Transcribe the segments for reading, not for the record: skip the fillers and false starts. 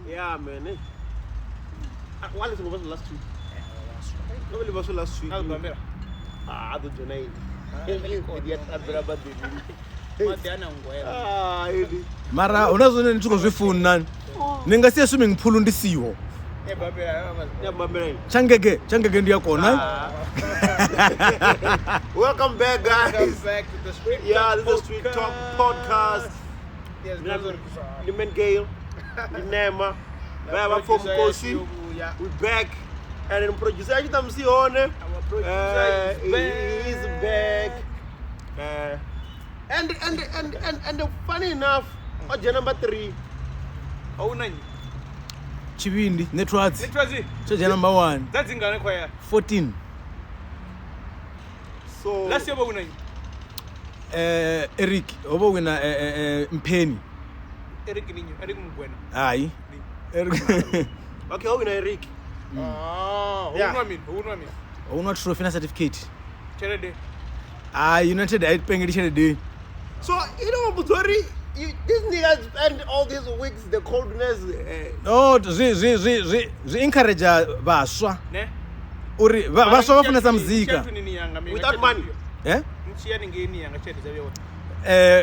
Yeah, man. What is the last week? Nobody was last week. Ah, the Janay. Mara unazone nituzozvifuna ningasiya swimming pool ndisiwo changege ndiya kona. Welcome back, guys. To the Street Talk this is the Street Talk podcast. Yes, Gale, Nema Media, we back, and then producer He's back. And funny enough, number 3. Oh, nine. Chivindi networks. Choja number 1. That's in Ghana choir. 14. So last year about nine. A-Reece obo wina Mpeni. Eric Mugwena. Aye. Okay, how wina A-Reece? Who know me? Not trophy na certificate. Cherede. United I paying Cherede. So you know, Butori, these niggas spend all these weeks the coldness. Ze encourage baswa. Ne? Uri baswa bafuna samzika. Without money. Eh? Nchia ningeni yanga chede zabewa.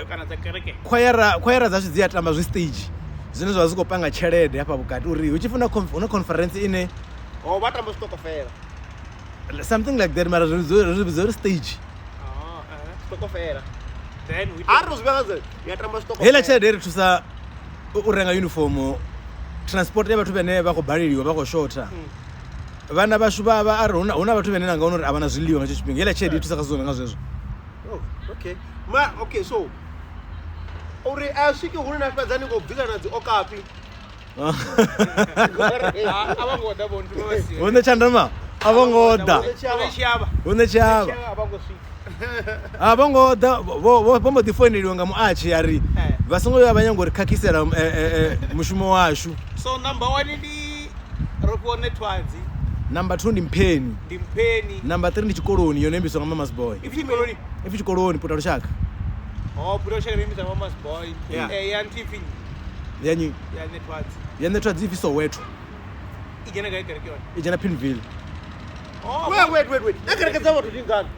Kana zakereke. Choir zasho dziyatamba zwi stage. Zvino zvazikopanga cherede hapa bukati uri uchifuna una conference ine Batamba stock affair. something like that mara zori stage. Stock affair. Then we yatamba stock hela cherede ri thusa urenga uniform transport ya bathu bene vakobhaliriwa vakoshota vana vashu vava ari una vathu bene nanga unori avana zviḽiwa nga tshifhinga hela cherede thusa kazona nga zwezwo. Okay. Okay, so uri asvike hune na fedza ni go bvika na dzi okapi. abangoda bontu bavasiya. Une chandama avongoda. Une chava. Abongoda bombo difoneliwa nga muachi yari. Vasongo yabanyangori khakisela mushumo washu. So number 1 ndi ropo networks. Number 2 ndi Mpeni. Number 3 ndi Chikoloni yonembiswa nga Mama's Boy. Ifi Chikoloni puta lushaka. Puta lushaka mimi za Mama's Boy. Yan TV. Yani ya networks. Ya networks ifi Soweto. Igena ga ikerekiwa. Ijana Pinville. Wait. Nakerekeza watu ndingani.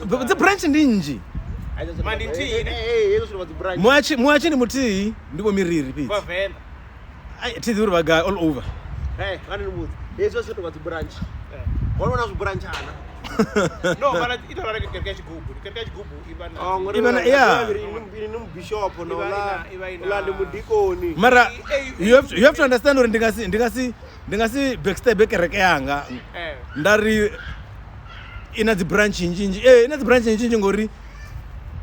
But the branch ndinji. Mandi ntini. Yeso sino branch. Muachi ni muti ndipo miriri pizza. Kwa venda. Tizi uri baga all over. Ngani muti. Yeso sino branch. Wona zu branch ana. No, mana ito la kerekechi gubu ibana. Ibana yeah. Ni bishop no la ni mudikoni. Mara you have to understand uri ndingasi backstage kereke yanga. Ndari ina the branch njinji. Ina the branch njinji ngori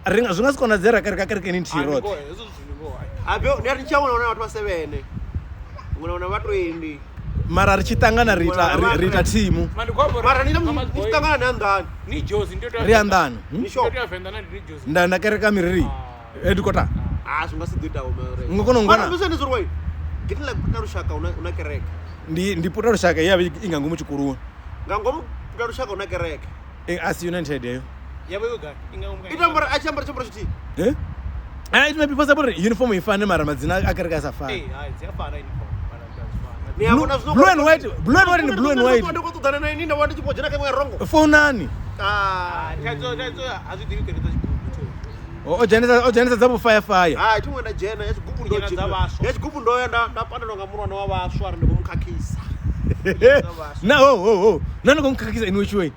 ringa zvingasikona zera kereke ni ntirot. Abyo ni ari chaona watu va 7. Unaona watu 20. Mara richitangana rita team. Mara ni mtangana na ndani. Ni Jozi ndio ri andani. Ni shop. Ndio venda na ni Jozi. Ndana kereka miriri. Edukota. Sungasidita umere. Ngokono ngona. Mara mbusani zurwai. Gitla puta rushaka una kereka. Ndi puta rushaka yabe ingangumu Chikoloni. Ngangomu puta rushaka una kereka. As United yo. Yabo yoga ingangumu. Itambara achambara chiti. It may be possible uniform ifane mara madzina akereka safari. Ziyafana uniform. Blue and white and blue and white. Ndikutudana na nini wandi chipojana kemwe rongo. Fonani. Tazo azidiri kereta chibubu. Ojanisa dzabo fire. Chimwe na jena yachigubu ndo china. Yachigubu ndo yanda ndapanda ndo ngamurwana wa vaswara ndo kumkhakisa. Na nani kumkhakisa in which way?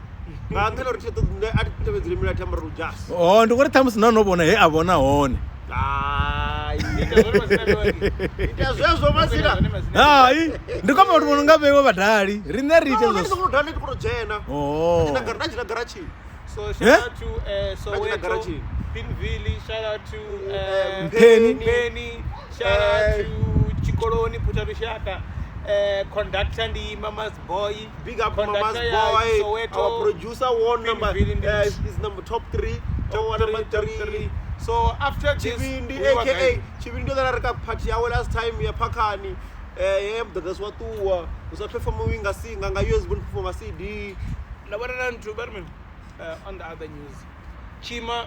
Ngangelo riteto ndo atitebezile mina tambara rujas. Ndikuri thamusi nanobona he abona hone. Itazwezo masira. Ndikoma kuti munhu ngabewe vadhali. Rine rite zo. Ndikudhani tikurojena. Ndachina garachi. So shout out to Soweto, Pinville, shout out to Mpeni, shout out to Chikoloni Putarushaka. Conductor ndi Mama's Boy. Big up Mama's Boy. Soweto. Our producer won number is number top 3. Number 3. So after this, Chivindi aka Chivindi ndararika party yawe last time ya Pakani mdagaswa tuwa usaperform winga singa nga US bun perform CD labana ntu barman on the other news Tshima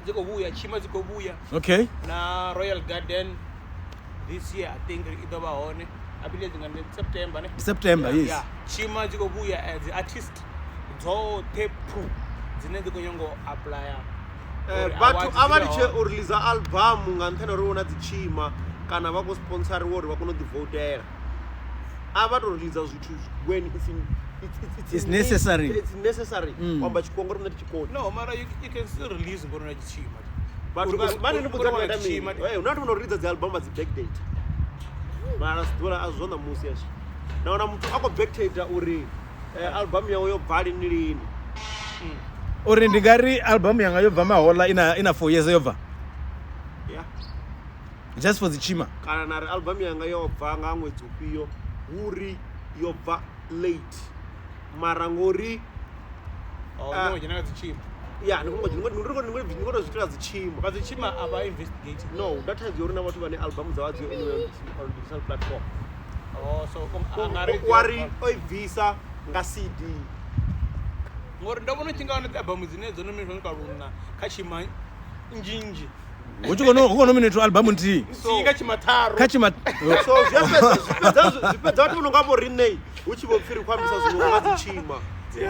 ziko buya okay na Royal Garden this year I think ido ba hone I believe in September ne September, yes. yeah Tshima dziko buya as the artist dzote phu dzine dziko nyongo applya batho abali che o release album nga nthena ri wona Tshima kana va ko sponsoriwa uri va kono divotela ava to release zwithu when It's necessary. It's necessary kwamba chikongoro mna chikoni no mara you can still release ngoro na Tshima but mani ni buzana na mimi wewe unati uno release the album as backdate mara sidora azona musi yashi naona mtu ako backdate uri album yawo yo bali ni lini uri ndigari album yanga yobva mahola ina 4 years yobva yeah just for the Tshima kana na album yanga yobva nga mwedzi upiyo uri yobva late mara ngori no jina Tshima yeah ndingo zvitira Tshima but Tshima aba investigating no that has your name vane album dzawadzo anywhere on digital platform so angari wari oivisa nga CD ngori ndabona chingaona album dzine dzo nomination kaluna kachima njinji uko nominate album nti sika chimataro kachima so zvipedza kuti unongabo rename uchibopfiri kwambisa zvinhu nga Tshima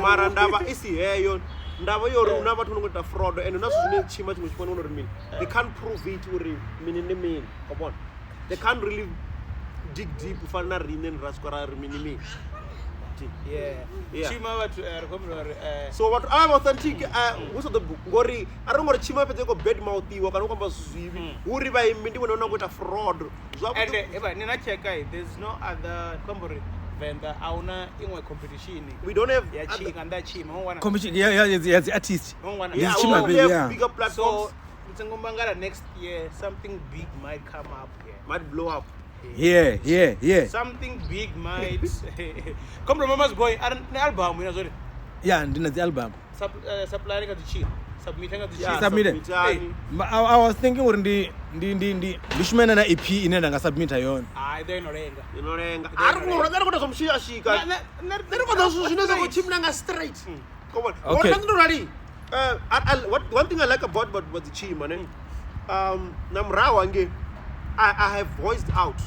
mara ndava isi heyo ndava yori una vathu unongoita fraud and nazo zvine Tshima chimwe chikona unori mini they can't prove it uri mini ni mini come on they can't really dig deep ufana na rine ndiraswara ri mini mini yeah Tshima vatu so vatu ava authentic what's the book ngori arongori Tshima pedze ko bad mouth iwa kana kwamba zvivi uri vaimbi ndivona unongoita fraud and eba nina checka there's no other kombori venda auna imwe competition we don't have ya Tshima and Tshima ongwana competition yeah the artist ongwana yeah Tshima yeah bigger platforms so mtsengombangala next year something big might come up here might blow up yeah something big might come mama's boy an album ina zori yeah ndina the album supplying at the Tshima submitting at the Tshima submit I was thinking uri ndi shumena na EP ine ndanga submita yona then inorenga ari kuronga kuti somshiya shika nari kodwa zvine zvo Tshima nga straight come on okay ndinori one thing I like about the Tshima ne namrawa nge I have voiced out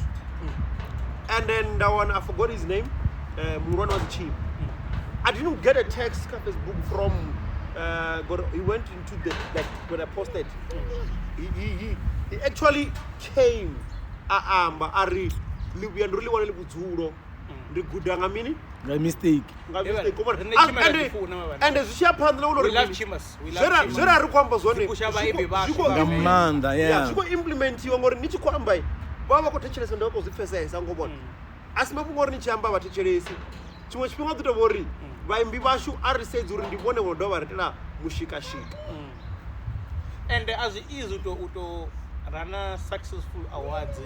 and then that one I forgot his name Murwana was Tshima I didn't get a text Facebook from he went into the like when I posted he actually came aamba ari libuya ndiri wana libudzulo ndiguda ngamini nga mistake and zvichaphandla unori zvera ari kwamba zvone ngamanda yeah zviko implementiwa ngori nichikwamba vava kutechelesa ndako zvipfesesa ngobona asi mapungori nichamba vatechelesi chimwe chipinga tutovori vaimbi vashu ari sedzi uri ndivone vodova ritira mushikashika and as it is uto rana successful awards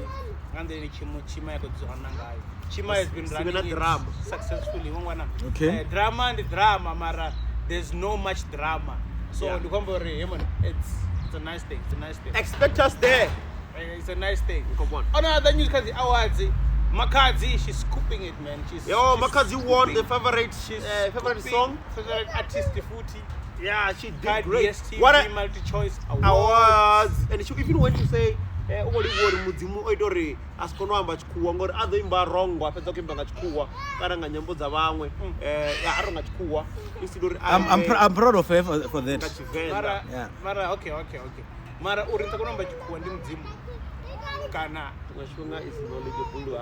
ngandeni Tshima yakodzwana ngayo Tshima has been running drama successfully ngwana okay drama and drama mara there's no much drama so ndikombore it's a nice thing expect us there it's a nice thing come on another news cuz awards Makhadzi, she's scooping it, man. She's Makhadzi won the favorite song, favorite artist, Futi. Yeah, she did great. What a multi-choice awards, and she even went to say, "Uri mudzimu oidori asikonoamba chikuwa ngori ado imba wrong apedza kuimba ngachikuwa kana nganyambo dza vamwe aro ngachikuwa isidori I'm proud of her for that mara okay mara uri ntakonomba chikuwa ndi mudzimu kana Ngashunga is knowledgeable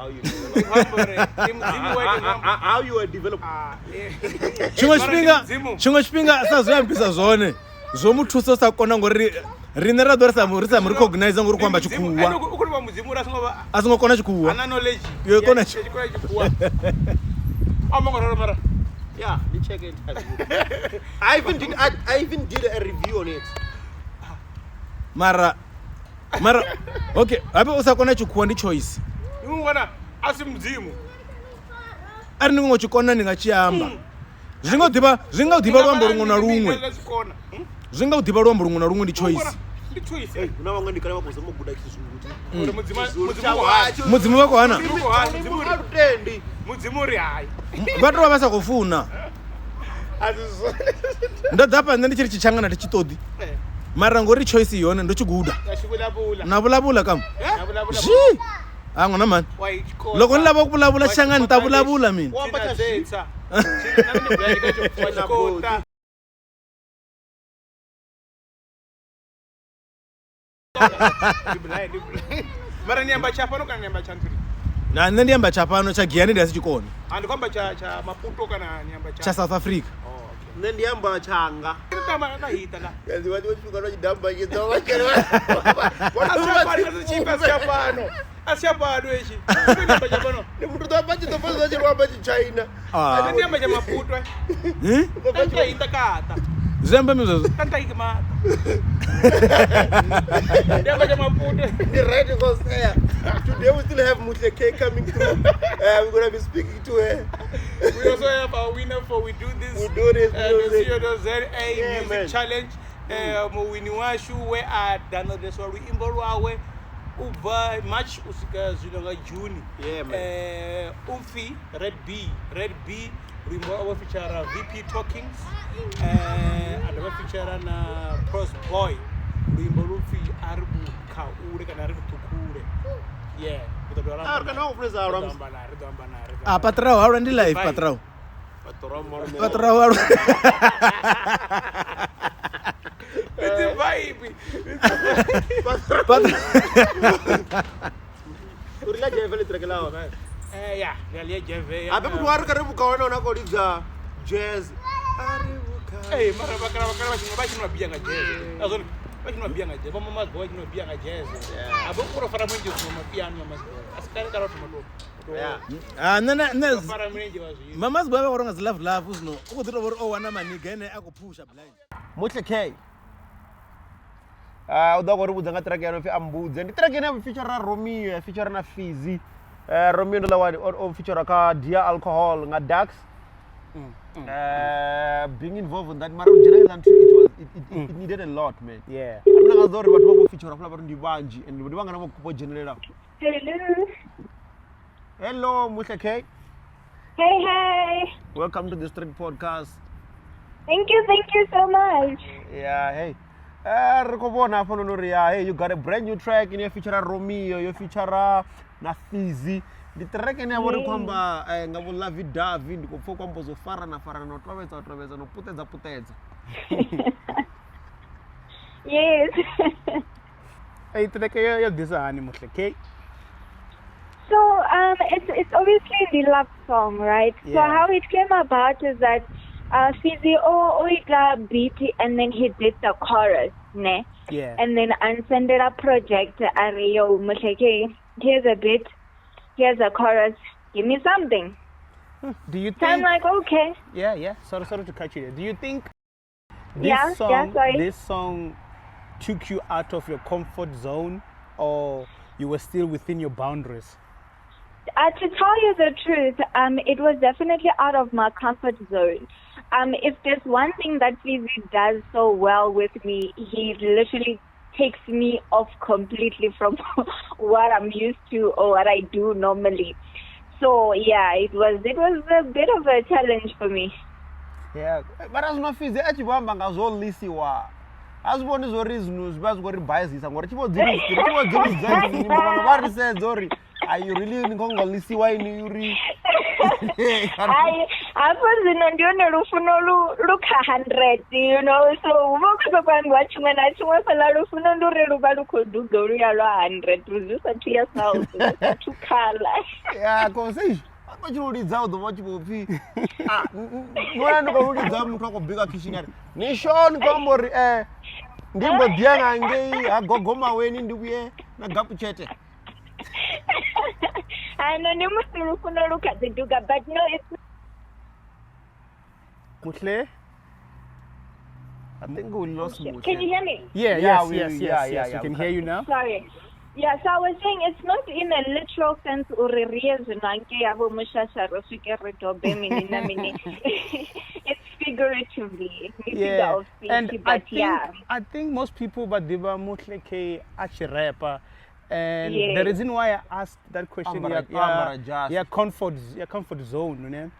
how you are developed chimwe chipinga sazoyambisa zvone zvomuthuso sakona ngori rine radorisa recognize ngori kwamba chikuwa ukuri wa mudzimu asingokona chikuwa ana knowledge yekona chikuwa amongororo mara yeah ni check it I even did a review on it mara okay abe usakona chikuwa ndi choice ngwana asi mudzimu ari ningo chikona ningachiamba zvingaudhiva lwambo rumwe na rumwe zvingaudhiva lwambo rumwe na rumwe ndi choice una vamwe ndikana vakoza muguda chizungu mudzimu wako hana mudzimu ri hayi vatova vasakufuna ndadhapa nne ndichiri chichangana tichitodi mara ngori choice iyona ndochiguda navulavula kam Ngona man. Why chikota? Loko ni lava ku vulavula xanga ni ta vulavula mina. Wa China bacha zetsa. China nani blayi ka chikota. Mara nyamba chapano kana nyamba chanturi. Na nne ndi yamba chapano cha Giyani ndasi chikona. Andikwamba cha Maputo kana nyamba Cha South Africa. Oh, okay. nne ndiyamba changa Kama na hita la. kazi wati wachifika wachidamba chizawa chero Asiapano echi. ni mtu tapachi tofaza chero bachi China Ah. Nyamba cha Maputo. Kanta hita kata. Zembe mizo. Kanta hikimata. Nyamba cha Maputo. the right goes there. Today we still have Muhle K coming through. We're gonna be speaking to her. We also have our winner for We Do This. We do this The music. ZA Yeah, Music man. Challenge. Muwini washu we adana deswa ruimbo rwawe ubva March usika zvino nga June. Yeah, man. Umfi Red B ruimbo rwawe feature VP Talkings. Adava feature na Pros Boy. Ruimbo rufi aribu kaure kana aribu tukure. Yeah. Kana ofreza arams. Patrao haura ndi live patrao. Patrao. It's a vibe. Urila jevele trekelawa. Yeah, galia jeve. Abe mtu waru karibu kaona unakolidza jazz. Aribuka. Hey, mara bakara bachi nobia nga jazz. Azoni bachi nobia nga jazz. Mama boy nobia nga jazz. Abo kuro fara mwenje kuma piano mama. Askari karatu mado. Yeah. Nene Fara mwenje wazo. Mama's boy waronga love uzino. Ukudira wori wana maniga ene akupusha blind. Muhle K. Uda go rubudza nga track yano fi ambudze. Ndi track ene feature Romeo, feature na Fizzy. Romeo ndo lawa o feature ka Dia Alcohol nga Dax. Being involved in that mara general and it needed a lot, man. Yeah. Amna ngazori watu wako feature afuna baru ndi banji and ndi banga nabo kupo general. Hello. Hello Muhle K. Hey. Welcome to the Street Podcast. Thank you so much. Yeah, hey. Rekobona fono no ria. Hey, you got a brand new track in your feature Romeo, your feature na Fizzy. The track ene abori kwamba ngabo la vidavi ndiko fo kwamba zo fara no twabeza no putedza. Yes. Hey, track yo design Muhle K. So it's obviously the love song, right? Yeah. So how it came about is that Fizzy got beat and then he did the chorus, ne? Yeah. And then unsended a project Ario Muhle K. Here's a beat, here's a chorus, give me something. Do you So I'm think like, okay. Yeah. Sorry to catch you there. Do you think Yeah, sorry. this song took you out of your comfort zone or you were still within your boundaries? To tell you the truth, it was definitely out of my comfort zone. If there's one thing that Fizzy does so well with me, he literally takes me off completely from what I'm used to or what I do normally. So yeah, it was a bit of a challenge for me. Yeah, but as no Fizzy achibamba ngazolisiwa. Azibona izo reasons bazikori biases ngori chipo dziri zanzi nyimbo vano vari sedzori you really ngongolisiwa ini yuri I was ndione rufuno lukha 100, you know, so umokuza kwangwa chimwe na chimwe pala rufuno nduri ruba lukhoduga luya lwa 100 ruzusa to yourself to color. Yeah, conversation achirudidza udova chipopi nona ndikorudidza muthu akobhika kishinari nishoni kwambori ndimbo dhianga ngei agogoma weni ndikuye nagapu chete. I know ni musi rufuno lukha dziduga, but no, it's Muhle? I think we lost Muhle. Can you hear me? Yes. we We can hear you now. Sorry. Yeah, so I was saying it's not in a literal sense it's figuratively. Yeah. And But I think most people but diva Muhle K actually rapper. And Yeah. the reason why I asked that question comfort zone, you know?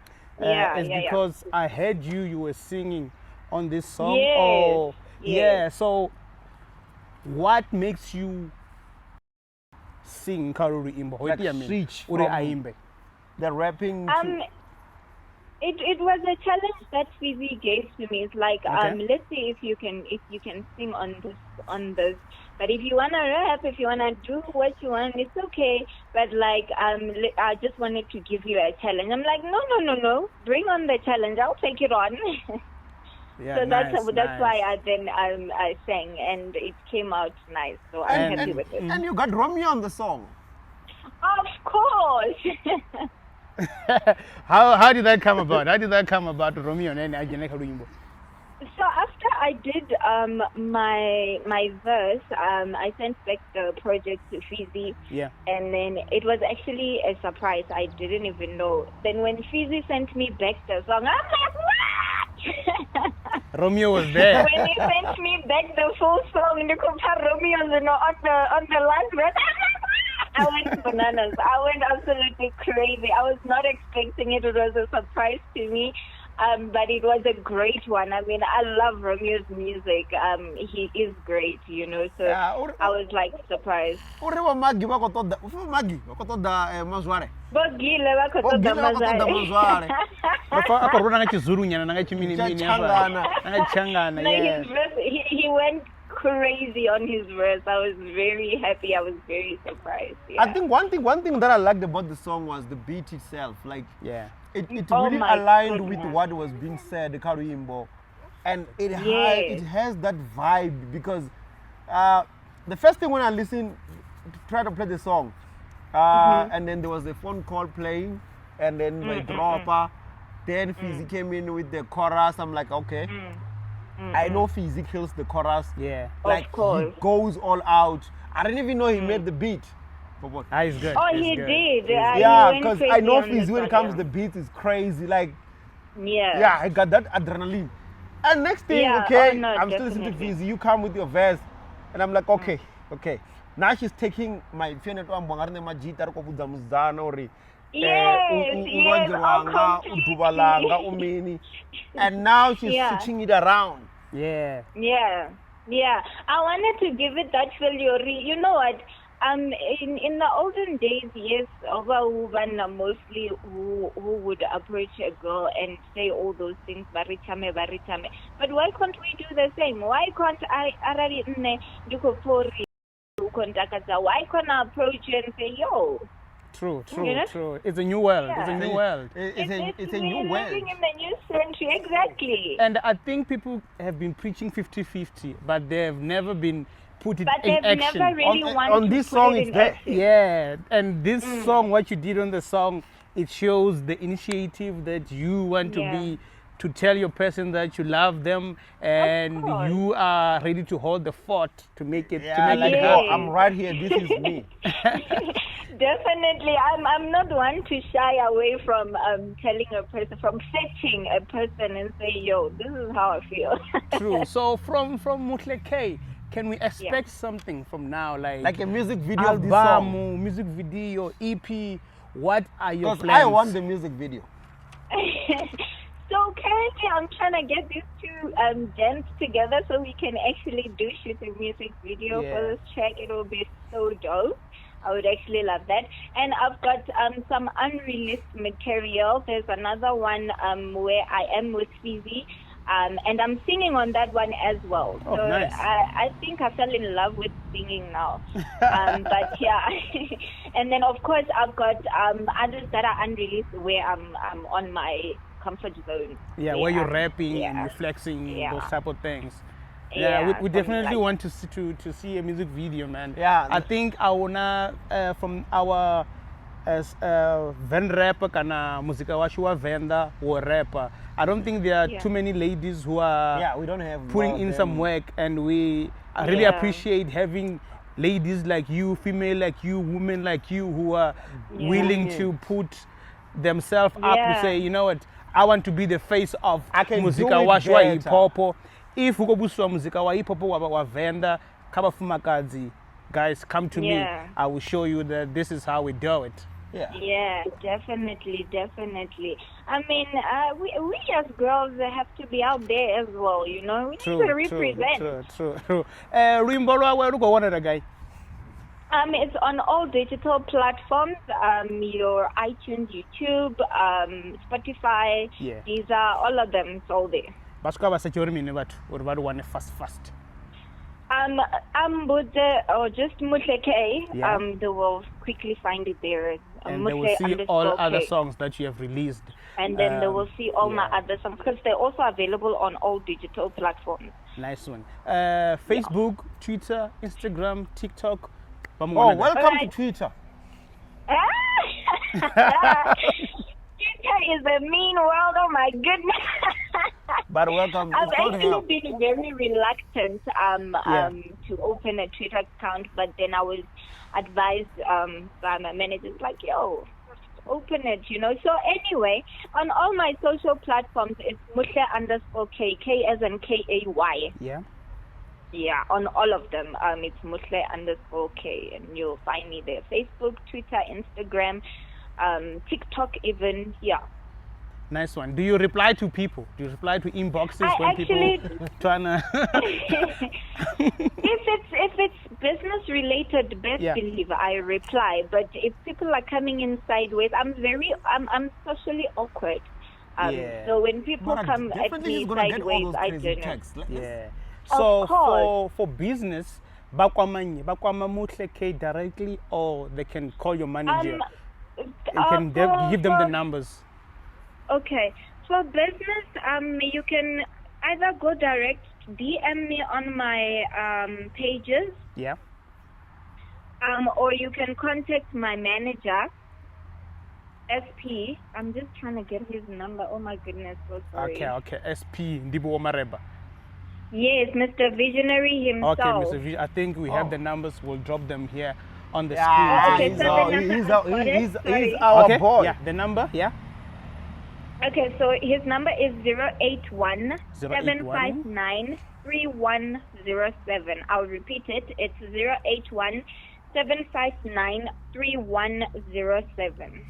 Is because I heard you were singing on this song. Yes. Oh, Yes. yeah. So what makes you sing Karuri Imbo. Like switch Uri from- aimbe. The rapping. To, It was a challenge that Fizi gave to me. It's like, Okay. let's see if you can sing on this. But if you wanna rap, if you wanna do what you want, it's okay. But like, I just wanted to give you a challenge. I'm like, no. Bring on the challenge. I'll take it on. Yeah, So nice, that's why I sang, and it came out nice. So I'm happy with it. and you got Romeo on the song. Of course. How did that come about? How did that come about, Romeo and Ajene Karuyimbo? So after I did my verse, I sent back the project to Fizi. Yeah. And then it was actually a surprise. I didn't even know. Then when Fizi sent me back the song, I'm like, what? Romeo was there. When he sent me back the full song, the Romeo on the last verse, I went bananas. I went absolutely crazy. I was not expecting it. It was a surprise to me. But it was a great one. I mean, I love Romeo's music. He is great, you know. So Yeah, I was like surprised. Uriwa Magi wakotoda. Ufu Magi wakotoda mazware. Bogile wakotoda wakotoda mazware. Apa rona nga chizuru nyana nga chimini mini Changana. nga changana. No, Yeah. his verse, he went crazy on his verse. I was very happy. I was very surprised. Yeah. I think one thing that I liked about the song was the beat itself. Like Yeah. it Oh really my aligned with goodness. what was being said, the Karuyimbo. And it Yes. has that vibe because the first thing when I listened, try to play the song, and then there was a phone call playing, and then my dropper, then Fizi came in with the chorus. I'm like, okay, I know Fizi kills the chorus. Yeah. Like Of course. he goes all out. I didn't even know he made the beat. For what? Ah, he's good. Oh, He's he good. did. Yeah, he went because crazy I know on Fizi the when it song, comes, the beat is crazy. Like, yeah. yeah, I got that adrenaline. And next thing, Yeah, okay, oh, no, I'm still listening to definitely. Fizi. You come with your verse, and I'm like, okay. Now she's taking my fianet ambangarne majita ko kudamuzana ori. Yes, oh, completely. Udubalanga, umini. And now she's Yeah. switching it around. Yeah. Yeah. I wanted to give it that feel. You know what? In the olden days, yes, mostly who would approach a girl and say all those things, barichame. But why can't we do the same? Why can't why can't I approach you and say, yo? True. You know? True. It's a new world. It's a Yeah. new world. It's a we're new world. living in the new century, exactly. And I think people have been preaching 50-50, but they've never been put it But in they've action. never really wanted on to this put song, it it's in there. action. Yeah, and this song, what you did on the song, it shows the initiative that you want to tell your person that you love them and course. you are ready to hold the fort to make it Yeah, like, it yo, happen. I'm right here. This is me. Definitely, I'm not one to shy away from telling a person, from fetching a person and say, yo, this is how I feel. True. So from Muhle K, can we expect something from now, Like a music video of this song. album, music video, EP? What are your Because plans? I want the music video. So currently, I'm trying to get these two dance together so we can actually shoot a music video for this track. It will be so dope. I would actually love that. And I've got some unreleased material. There's another one where I am with Fizi. And I'm singing on that one as well. Oh, so nice. I think I fell in love with singing now. But yeah. And then, of course, I've got others that are unreleased where I'm on my comfort zone. Yeah, where you're rapping and yeah. reflexing, Yeah. those type of things. Yeah, we definitely something want to see a music video, man. Yeah. I think I wanna from our Venrap kana muzika washiwa venda or rapper. I don't think there are too many ladies who are We don't have putting more in of some them. work, and we really appreciate having ladies like you, female like you, women like you who are willing to put themselves up to say, you know what, I want to be the face of I can muzika do it washwa better. hipopo. If ukobuswa muzika wa hipopo wa venda kaba Makhadzi, guys, come to me. I will show you that this is how we do it. Yeah, definitely. I mean, we as girls have to be out there as well, you know. We need to represent. True. Rimbo lwawe luko wonera guy. It's on all digital platforms. Your iTunes, YouTube, Spotify, Yeah. Deezer, all of them. It's all there. Basuka basetyori mini bathu uri vari wane fast. I'm with just Muhle K. Yeah. They will quickly find it there. And they will Muhle see all _ other K. songs that you have released. And then they will see all my yeah. other songs because they're also available on all digital platforms. Nice one. Facebook, Twitter, Instagram, TikTok. Oh, welcome Alright. to Twitter. Twitter is a mean world. Oh my goodness. But welcome. I've It's called actually help. been very reluctant to open a Twitter account, but then I was advised by my managers, like, yo, open it, you know. So anyway, on all my social platforms, it's Muhle _ K as in KAY. Yeah. Yeah, on all of them, it's Muhle _ K, and you'll find me there. Facebook, Twitter, Instagram, TikTok, even. Yeah. Nice one. Do you reply to people? Do you reply to inboxes I when actually- people tryna? if it's business related, best Yeah. believe I reply. But if people are coming in sideways, I'm socially awkward. Yeah. So when people But come at definitely me he's gonna get all sideways, those I crazy don't know. texts. Yeah. Of So course. for business, bakwamanye, bakwama Muhle K directly, or they can call your manager. You can give them the numbers. Okay. For business, you can either go direct, DM me on my pages, Yeah. or you can contact my manager, SP. I'm just trying to get his number. Oh my goodness, so sorry. Okay. SP Ndibo Mareba. Yes, Mr. Visionary himself. Okay, Mr. V. I think we have the numbers. We'll drop them here on the Yeah, screen. Okay, so the number he's is sorry. our Okay. boy. Yeah. The number. Yeah. Okay, so his number is 081 081 759 3107. I'll repeat it. It's 081 759 3107.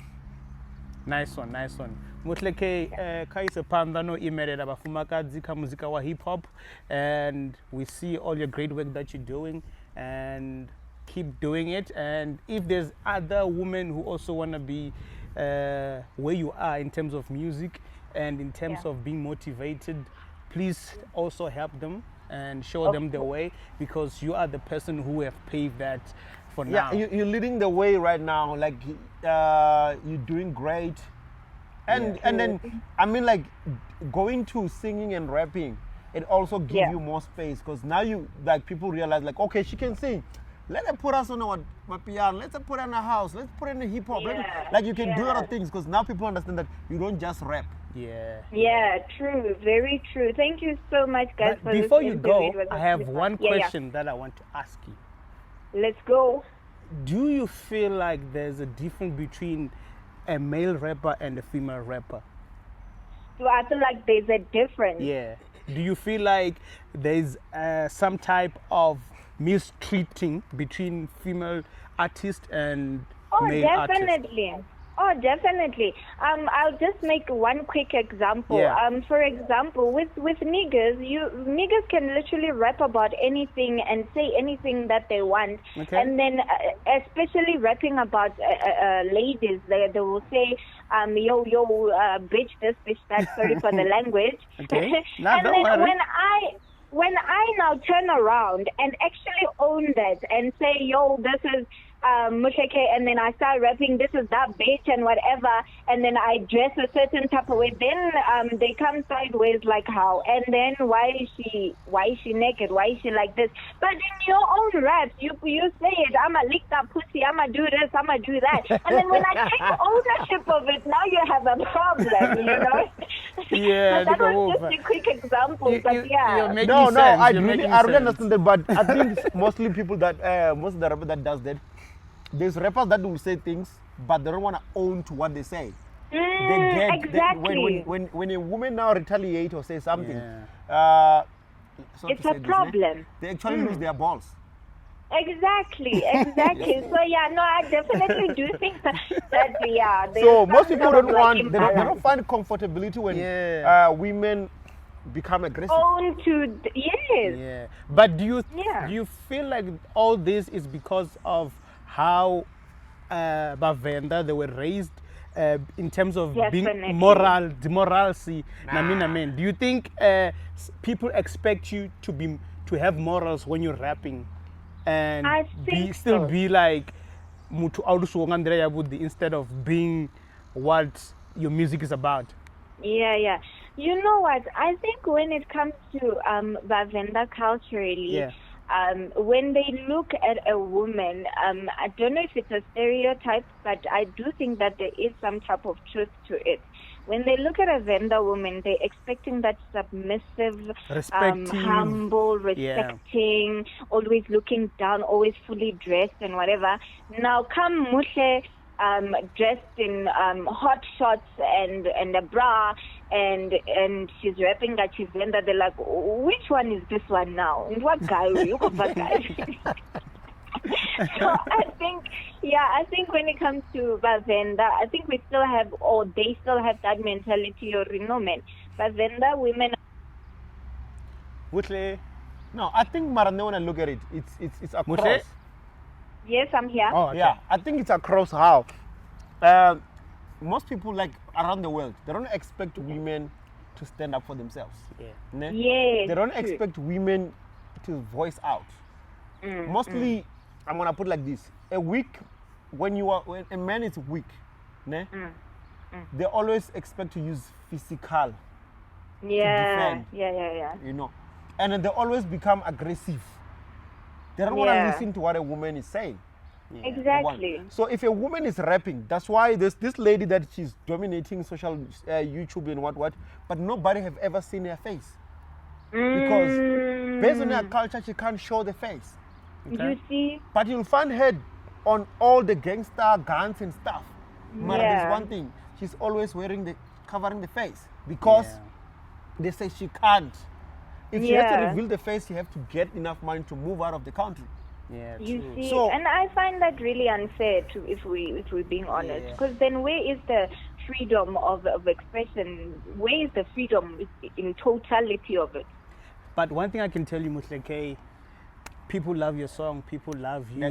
Nice one. Muhle K, kaise panda no imerera bafumakadzi ka muzika wa hip hop, and we see all your great work that you're doing, and keep doing it. And if there's other women who also want to be where you are in terms of music and in terms Yeah. of being motivated, please also help them and show them the way, because you are the person who have paved that for now. Yeah, you're leading the way right now. Like you're doing great, and then I mean, like going to singing and rapping, it also gives Yeah. you more space, because now you like people realize like, okay, she can sing. Let her put us on our piano. Let's put her in a house. Let's put her in a hip hop. Yeah, Like you can do a lot yeah. of things, because now people understand that you don't just rap. Yeah. Yeah, true. Very true. Thank you so much, guys, But for before this you interview. go, It was I have actually one fun. Yeah, question that I want to ask you. yeah. Let's go. Do you feel like there's a difference between a male rapper and a female rapper? So I feel like there's a difference. Yeah. Do you feel like there's some type of mistreating between female artists and Oh, male artists? definitely. Oh, definitely. I'll just make one quick example. Yeah. For example, with niggas, niggas can literally rap about anything and say anything that they want. Okay. And then, especially rapping about ladies, they will say, yo, bitch this, bitch that. Sorry for the language. Okay. Nah, And don't then worry. when I now turn around and actually own that and say, yo, this is Muhle K, and then I start rapping, this is that bitch and whatever, and then I dress a certain type of way, then they come sideways like how, and then why is she naked, why is she like this? But in your own raps, you say it, I'ma lick that pussy, I'ma do this, I'ma do that, and then when I take ownership of it, now you have a problem, you know? Yeah, But that nigga, was Wolf. just a quick example, but You're yeah. making No, sense. I You're really making really sense. understand that, but I think mostly people that most of the rappers that does that, there's rappers that will say things, but they don't want to own to what they say. Exactly. When a woman now retaliate or say something, Yeah. sorry It's to a say this, problem. they actually lose their balls. Exactly. So yeah, no, I definitely do think that yeah. there's So some most people sort of, don't like, want, they don't imbalance. find comfortability when Yeah. women become aggressive. Own yes. Yeah, but do Yeah. you feel like all this is because of how Venda they were raised in terms of Definitely. being moral, demoralcy. Men. Do you think people expect you to have morals when you're rapping, and I think still so. be like mutu awusuwonga ndira yavudi instead of being what your music is about? Yeah. You know what? I think when it comes to Venda culturally, when they look at a woman, I don't know if it's a stereotype, but I do think that there is some type of truth to it. When they look at a Venda woman, they're expecting that submissive, humble, respecting, always looking down, always fully dressed and whatever. Now come Muhle, dressed in hot shorts and a bra, and she's rapping at Tshivenda. They're like, which one is this one now? And what guy? You got what guy? So I think when it comes to Venda, I think we still have, or they still have that mentality or men. Venda women. Muhle. No, I think Marane, when I look at it, it's across. Muhle? Yes, I'm here. Oh, okay. Yeah, I think it's across how. Most people, like around the world, they don't expect women to stand up for themselves. Yeah. Ne? Yes, They don't true. expect women to voice out. Mostly, I'm gonna put it like this: when a man is weak, ne? They always expect to use physical. Yeah. defend. You know, and then they always become aggressive. They don't want to listen to what a woman is saying. Exactly. So if a woman is rapping, that's why there's this lady that she's dominating social YouTube and what, but nobody have ever seen her face. Because based on her culture, she can't show the face. Okay. You see? But you'll find her on all the gangster guns and stuff. But there's one thing, she's always covering the face. Because they say she can't. If she has to reveal the face, you have to get enough money to move out of the country. Yeah, You true. see, So- and I find that really unfair too, if we're being honest. Because then where is the freedom of expression? Where is the freedom in totality of it? But one thing I can tell you, Muhle K, people love your song, people love you.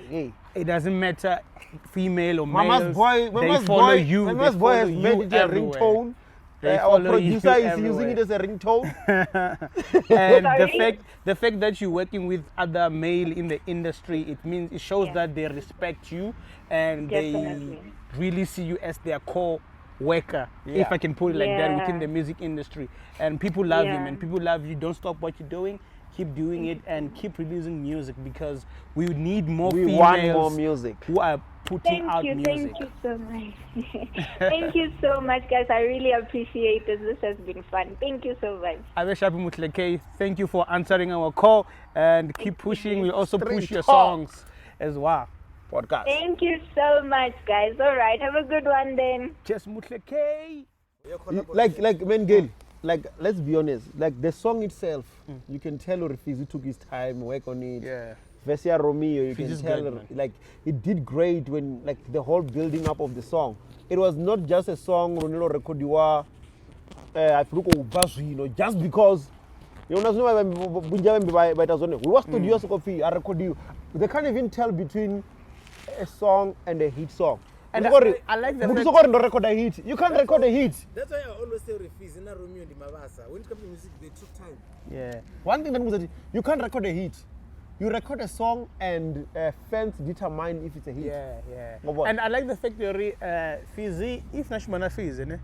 Hey. It doesn't matter female or Mama's male. boy, They follow you. Mama's they boy follow has you made it a everywhere. ringtone. They Our follow producer you is using it everywhere. as a ringtone. And Sorry? the fact that you're working with other male in the industry, it shows that they respect you and Definitely. they really see you as their core worker, if I can put it like that, within the music industry. And people love you, man. People love you. Don't stop what you're doing. Keep doing it and keep releasing music, because we need more We females want more music. who are putting out music. Thank you so much. Thank you so much, guys. I really appreciate this. This has been fun. Thank you so much. Abeshapi Muhle K, thank you for answering our call and keep pushing. We also Straight push your talk. songs as well. Podcast. Thank you so much, guys. All right. Have a good one then. Just Muhle K. Like man, Gale, like let's be honest, like the song itself, you can tell Fizi took his time, work on it. Yeah. Vesia Romeo, you Fizi's can tell good, man. like it did great when like the whole building up of the song. It was not just a song Ronelo Rekodiwa just because you know we watched studios coffee, I record you. They can't even tell between a song and a hit song. And Because I like the Muthu fact- Sokori don't record a hit. You can't record a hit. That's why I always say Refiz in Romeo and Mabasa. When it comes to music, they took time. Yeah. One thing that was that you can't record a hit. You record a song and fans determine if it's a hit. Yeah. Ngoba- And I like the fact that Fizi, if Nashmana Fizi, ne?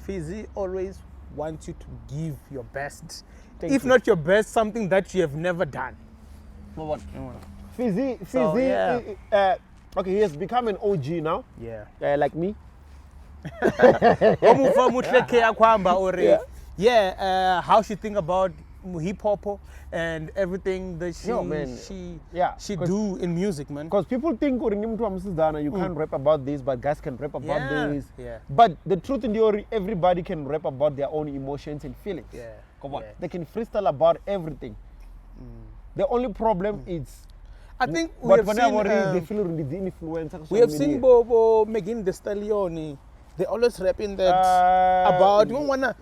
Fizi always wants you to give your best. If not your best, something that you have never done. Fizi, So, yeah. Okay, he has become an OG now, Yeah. like me. Omuva Muhle K akwamba ore. Yeah, how she think about hip hop and everything that she Yo, man. she Yeah, she 'cause- do in music, man. Because people think you can't rap about this, but guys can rap about this. Yeah. But the truth in theory, everybody can rap about their own emotions and feelings. Yeah. Come on. Yeah. They can freestyle about everything. The only problem is I think we but have whenever seen they feel really the influence. we have seen Bobo Megan Thee Stallion. They always rapping that about you don't wanna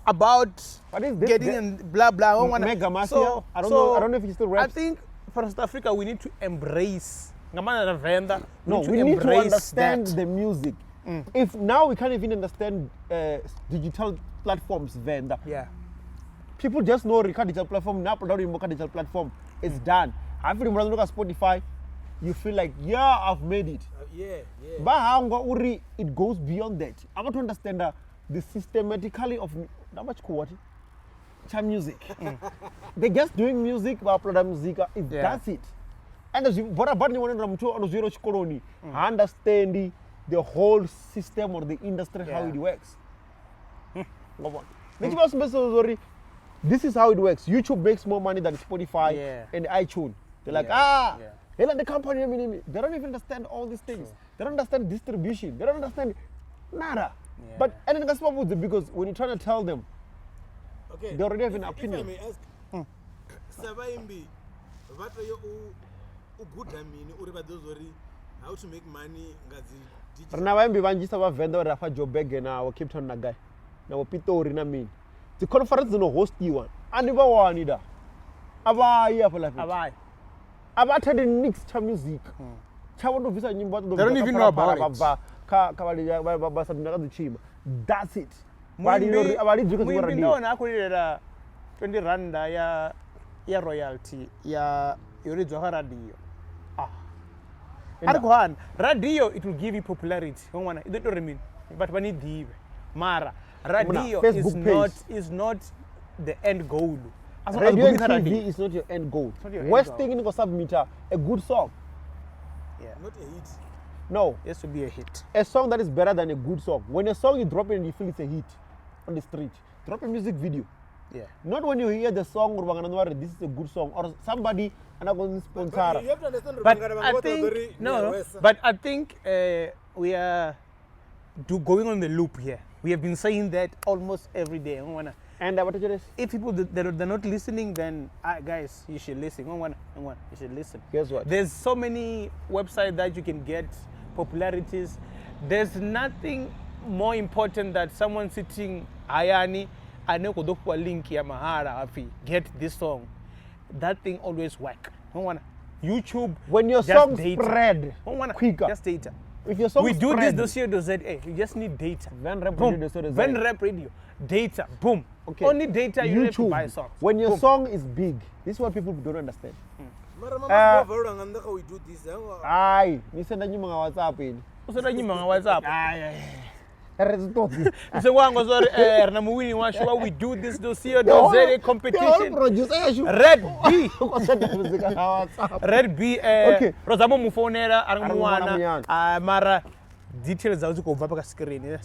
about What is this? getting and blah blah. Mega Mafia? I don't know if he's still I raps. think for South Africa we need to embrace Ngamana venda. No, we need to understand the music. If now we can't even understand digital platforms, venda. Yeah. People just know record digital platform, now upload remote digital platform. It's done. After you look at Spotify, you feel like, yeah, I've made it. But it goes beyond that. I want to understand the systematically of how much quality music. They're just doing music, but upload music. That's it. And as you understand the whole system or the industry, how it works. This is how it works. YouTube makes more money than Spotify and iTunes. They're like, the company, they don't even understand all these things. They don't understand distribution. They don't understand nada. But and then because when you're trying to tell them, they already have an opinion. How to make money? The conference no host you one. Aniba wanida. Abaya for life. About the next music. They don't even know about it. That's it. Ya royalty ya radio. Radio, it will give you popularity. It don't mean, but when it give, Mara, radio is not the end goal. Radio and TV is not your end goal. Worst thing in submit a good song. Yeah. Not a hit. No. It has to be a hit. A song that is better than a good song. When a song you drop it and you feel it's a hit on the street, drop a music video. Yeah. Not when you hear the song, this is a good song, or somebody and I'm going to sponsor. You have to understand. But I think we are going on the loop here. We have been saying that almost every day. And if people they're not listening, then guys, you should listen. You should listen. Guess what? There's so many websites that you can get popularities. There's nothing more important than someone sitting ayani and link ya mahara get this song. That thing always work. YouTube. When your song spread quicker. Just data. If your song we do this dossier to ZA. You just need data. Venrap Radio. Data. Boom. Okay. Only data you need to buy songs. When your song is big, this is what people don't understand. We do this. Aye. You send you WhatsApp in. WhatsApp. So we do this dossier ZA competition. Red B. Red B. Okay. Rosamo mufonera armuana. Mara details are to screen.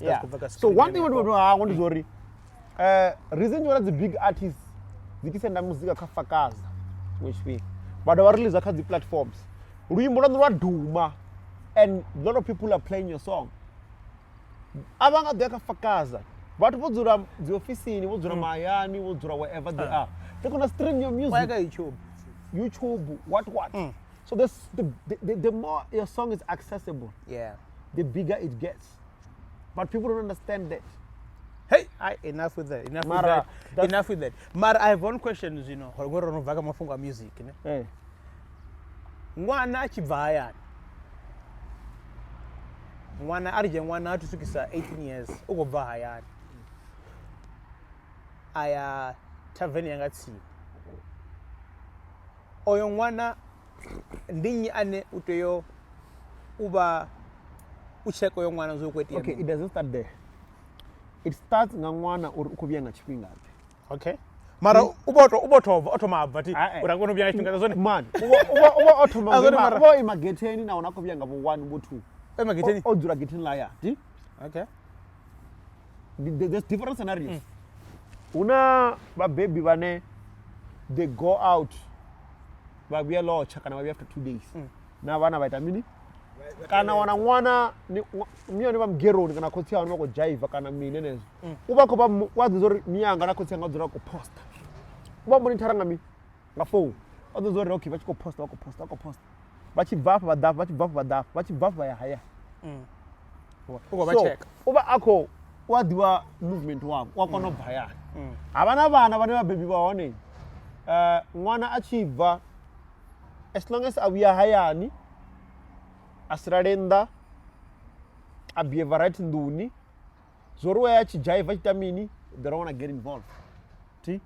So one thing I want to worry. Reason why the big artists zikisenda muzika kafakaza which we but our release across the platforms we duma and a lot of people are playing your song abanga de kafakaza but wozura the office wozura mayani wozura wherever they are they're going to stream your music. Why YouTube what so the more your song is accessible, the bigger it gets, but people don't understand that. Hey, enough with that. Enough with that. Mara, I have one question. Music. Mwana chivaya. Mwana arije mwana tusukisa 18 years. Ugo vaya. Aya taveni yangati. Oyo mwana ndinyi ane uteyo uba ucheko yo mwana zokweti. Okay, it doesn't start there. It starts ngangwana or ukubyenga chipinga. Okay. Mara uboto automabati urangono byanga chipinga zone. Man. Ubo automabati. Ubo imagetheni na unakubyenga bo 1 bo 2. Imagetheni. Odura getting liar. Okay. There's different scenarios. Una ba baby bane they go out. Ba bia law chaka na after 2 days. Na bana vitamini. Kana wanangwana miyo ni bamgero kana kotia wanoko jive kana minene uba ko ba wazori miyanga na kotia ngazora ko post uba monitor ngami nga phone wazori okay bachi ko post bachi vafa bachi vafa ya haya uba bacheck uba akho wadiwa movement wako no baya abana bana bane baby baone ngwana achieve as long as we are hayani asirarenda abehave right nduni zori waya achijiva chitamini they don't want to get involved. See,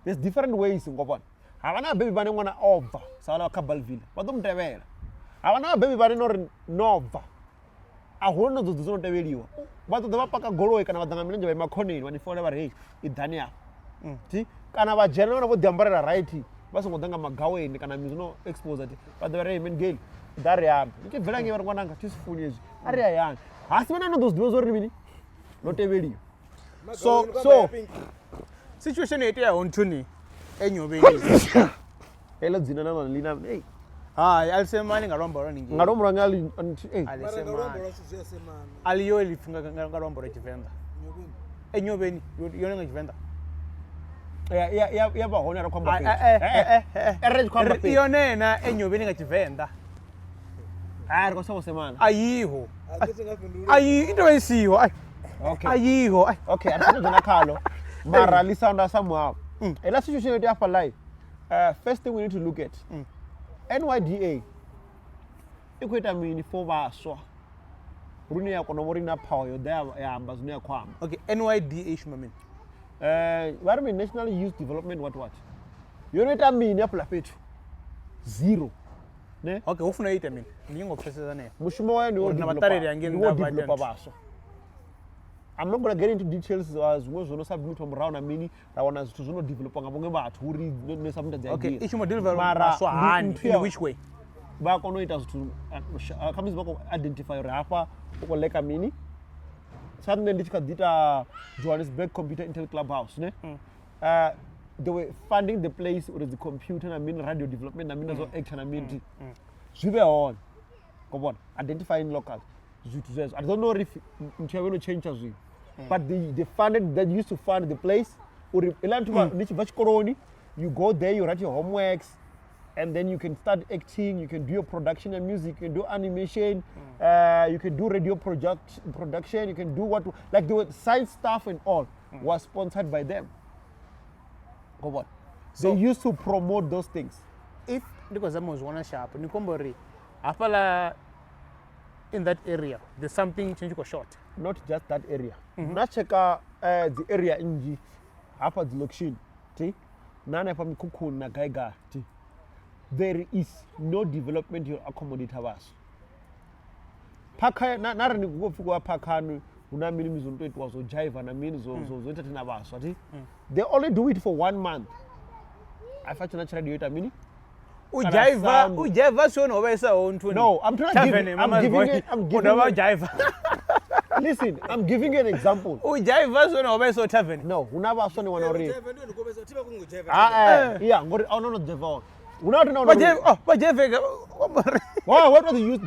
there's different ways ngopana havana baby vane mwana obva sala wakabalville vatomutevera havana baby vane nori nobva ahuna dzo dzinoteveriwa vatodza vapaka goloi kana vadanga milenje vaimakoneni vanifona vari hey idhani apa ti kana vajena vana vodhiambarira right vasingodanga magaweni kana mizino expose ati vadza vari hey man Gale dari apa ichibvira nge vari mwananga tisifuni izvi ari ayani hasi vana nodozidiwa zori mini noteveriwa so situation yetu ya ontuni Enyobeni elo dzina nalo lina hey hayi alisemani ngarombora ningi ngarombora ngali hey aliyo lifinga ngarombora Tshivenda Enyobeni yona ngaTshivenda ya ba hona rakwamba erre kwamba yona Enyobeni ngaTshivenda ko sawo semana ayiho ayi into esiho okay ayiho okay asinzona khalo mara lisound somehow ela situation yetu hapa live first thing we need to look at NYDA ikuita mini for vaswa rune ya kona mori na power yo there ya ambazuni ya kwama okay NYDA shumamini vari mi national youth development what yonoita mini ya petu zero ne okay ufuna ita mini ningo pesa ne mushumo wayo ni na matareri angeni develop vaswa. I'm not going to get into details as well as no submit from around a mini that one as to no develop ngabonge bathu uri ne submit the okay idea. issue develop so in which way ba kono it has to comes back identify hapa uko leka mini something ndichika dita Johannesburg Computer Intel Clubhouse ne they were funding the place with the computer na mini radio development na mini zo action na mini zibe on come on identifying locals. I don't know if you want to change as but they funded that used to fund the place. You go there, you write your homeworks, and then you can start acting. You can do your production and music. You can do animation. You can do radio production. You can do what like the science stuff and all was sponsored by them. Go on. So they used to promote those things. If because I was one sharp, Nikombori, Apala. In that area, there's something change short. Not just that area. Nacheka the area inji hapa the location. Ti nana pa mikuku na gaiga. Ti there is no development you accommodate us. Paka na ni kufika pakanu una mini mizunto it was jive na mini zo entertain abaso. Ti they only do it for 1 month. I find natural do it a mini. Ujaiva so no wesa on 20. No, I'm trying to I'm giving listen, I'm giving you an example. Ujaiva so no wesa tavern. No, unaba so ni wanori. Yeah, ngori no jeva. Una no. But jeva what was the youth?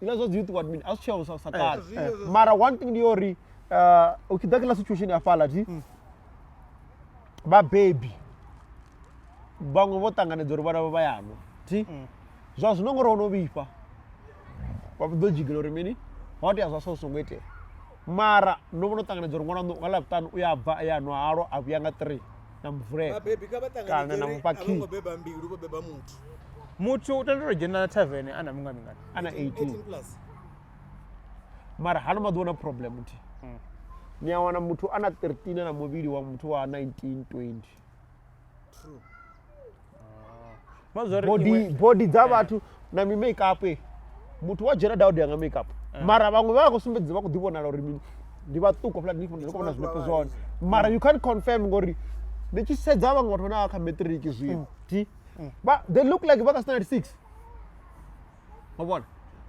Let's just youth what mean. I'll show sakala. Mara one thing diori ukidakila situation ya falaji. Ba baby. Bango votangana dzori vana vayano ti zvazo nongoro no bipa vabudojigelo remini vati azwa so songwete mara no vonotangana dzori mwana ndo ngalaptano uyabva yano aro avuyanga 3 na mvure kana na mpaki ngobeba mbili ubeba mutu utandoro general tavern ana mingani ana 18 plus mara hana madona problem ti ni awana mutu ana 13 na mobili wa mutu wa 19 20 true body dzavatu na mi make up mutu wa jera Daudi anga make up mara vamwe vako sumbedza vako divona uri ndivatuko flat ndikona zvinepe zone mara you can't confirm ngori ndichisedza vamwe vatu vana aka metric zvino ti but they look like vaka standard 6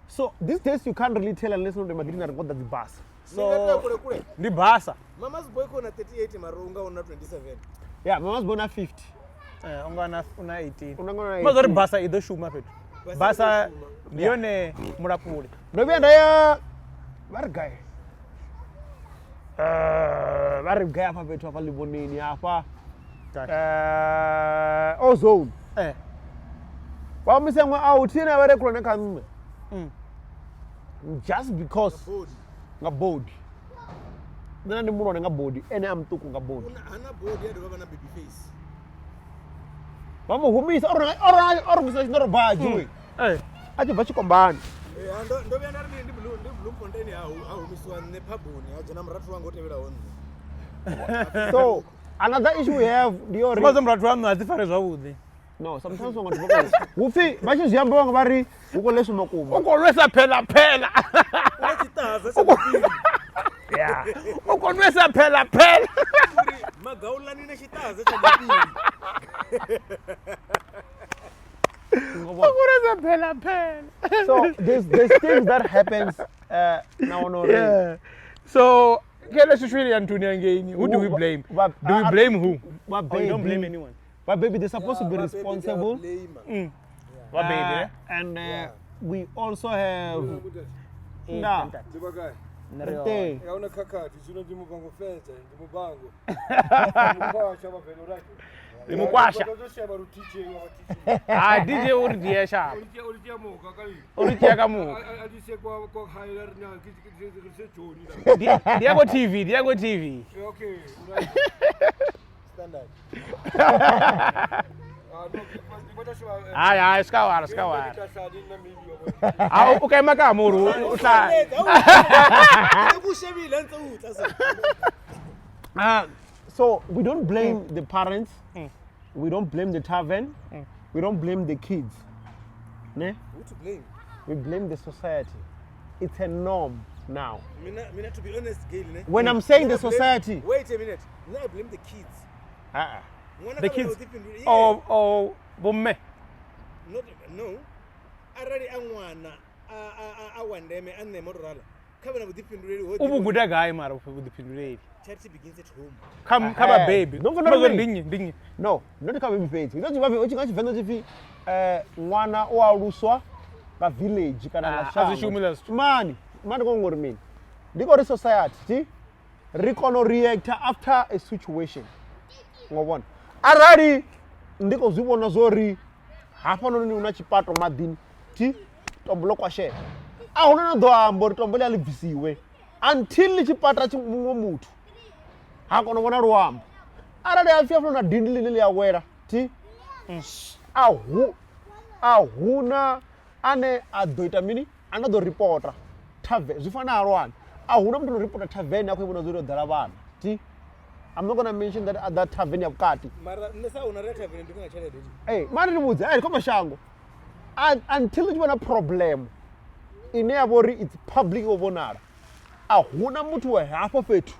so these days you can't really tell unless unde magirina record the bus so ndi basa mama's boy kona 38 maronga una 27 yeah mama's boy na 50 ungana una 18 unangona 18 mazori basa ido shuma petu basa ndione murapule ndobe ndaya vari gaya apa petu apa liboneni apa ozone vamisemwe out ina vare kulone kanme just because ngabodi nana ndi mulone ngabodi ene amtuku ngabodi ana bodi yado baba na baby face vamos humisa ora kusina chinoro baji we achi bachikombani ndo vya ndari ndi Bloemfontein haumiswa nepabuni hajana mratu wangu otevera honne. So another issue we have ndiyo Because mratu wanu azifare zwavhuḓi. no sometimes wangu tivoka upfi vachiziyamba vanga vari uko leso makuva Ukonwesa phela. Unechitaza chamapiri. Yeah. Ukonwesa phela. Magaulani nechitaza chamapiri. Ukonwesa phela. so there's things that happens now on Yeah. So, Gale shishwili Antoni again. Who do we blame? Do we blame who? But Or we don't blame anyone. But baby, they're supposed to be responsible. What baby? And we also have nah. Nte. Yaona kakati zvino ndimubango fedza ndimubango. Mukwasha mavenuraki. Imukwasha. Ndozoshaba rutiche Ah, DJ uri diesha. Uritia muka kali. Uri tiaka mu. Adise kwa higher na kise Joni. Diago TV. Okay. Standard. Ai, skawara. Ah, ukaima kamuru, utla. So we don't blame the parents. We don't blame the tavern. We don't blame the kids. Ne? Who to blame? We blame the society. It's a norm now. Mina to be honest, Gale, ne? When I'm saying the society. Wait a minute. Now I blame the kids. The kids. Oh, bomme. No. Already angwana awandeme anemorala. Kabana budipinduleli Ubu guda guy mara budipinduleli. Charity begins at home. Come baby. Don't Dingi. No, not come baby. Don't you have uchingachi chifi mwana oaluswa ka village kana na azishumila mani kongori mini. Ndiko re society ti rikono react after a situation. Ngobona. Arali ndiko zwibona zori hapa noni una chipato madini ti tombolo kwa share. Ahuna na ndo ambo tombolo alivisiwe until chipata chimwe muthu. Hakono bona ruambo. Arali afia na dindi lile ya wera ti ahuna ane adoita mini another reporter tave zvifana arwana ahuna mtu reporter tavern yakho ibona zuri dala vana ti I'm not going to mention that at that tavern yakati Mara nesa una re tavern ndinga chale dedi. hey mari nimudze koma shango until you want a problem ine yabori it's public obonara ahuna mtu wa hapo fetu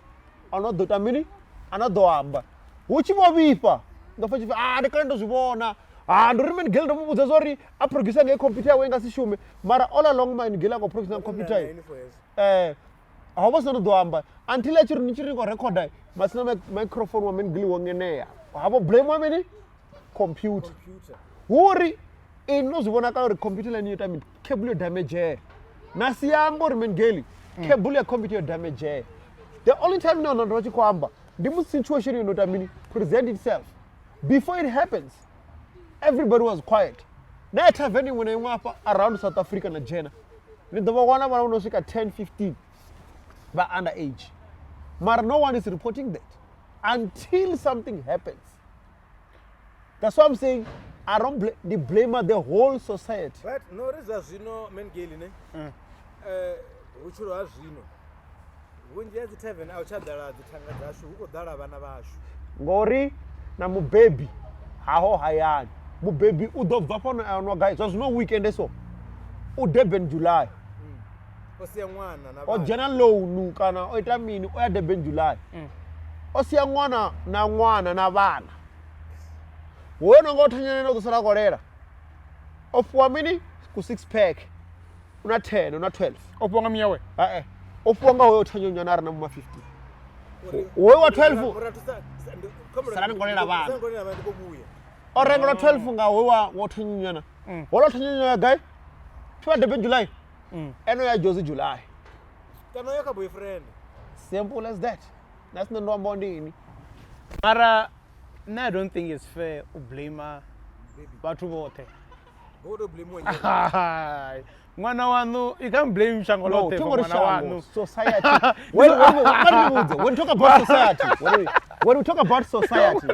anodota mini anadoamba uchibobipa ngafa ndikando zvibona ndorime Gale ndomubudza zori aprogisa ngecomputer wenga sishume mara all along mine Gale ngo progrisa ngecomputer awabasa ndoamba until achiri nichiringo recorder masina microphone wa Gale wongeneya habo blame wa mini computer huri inozibona ka uri computer line yota mini cable damage nasiyambo uri Gale cable ya computer damage the only time no ndo chikwamba ndimu situation inota mini present itself before it happens. Everybody was quiet. That happening when I went around South Africa and Jena. The one around 10, 15, but underage. But no one is reporting that until something happens. That's what I'm saying. I don't blame the whole society. But no reason zino Gale ne. Uchuro azino. Wenje yazi tavern auchadala zitanga zashu uko dala bana bashu. Ngori na mu baby. Haho hayani. Mu baby udobva pano ano guys. So no weekend so. Udeben July. Osiya mwana na O jana low nuka na o itamini o ya deben July. Osiya mwana na bana. Wona ngothanyana no kusala kolera. Ofuwa mini ku 6 pack. Una 10, una 12. Oponga miyawe. Ofuwa nga hoyo thanyanya na 50. Wewe wa 12. Salani kolera bana. Ngolera bana kobuya. Orengo 12 nga wewe wa thanyanya. Wala thanyanya guy. Twa deben July. Eno ya Jozi July. Kano yaka boyfriend. Simple as that. That's the normal thing. Mara, I don't think it's fair to blame Batu vote. Who do blame one? Mwana wanu, you can't blame Shangolote for mwana wanu. Society. When we talk about society, when we talk about society,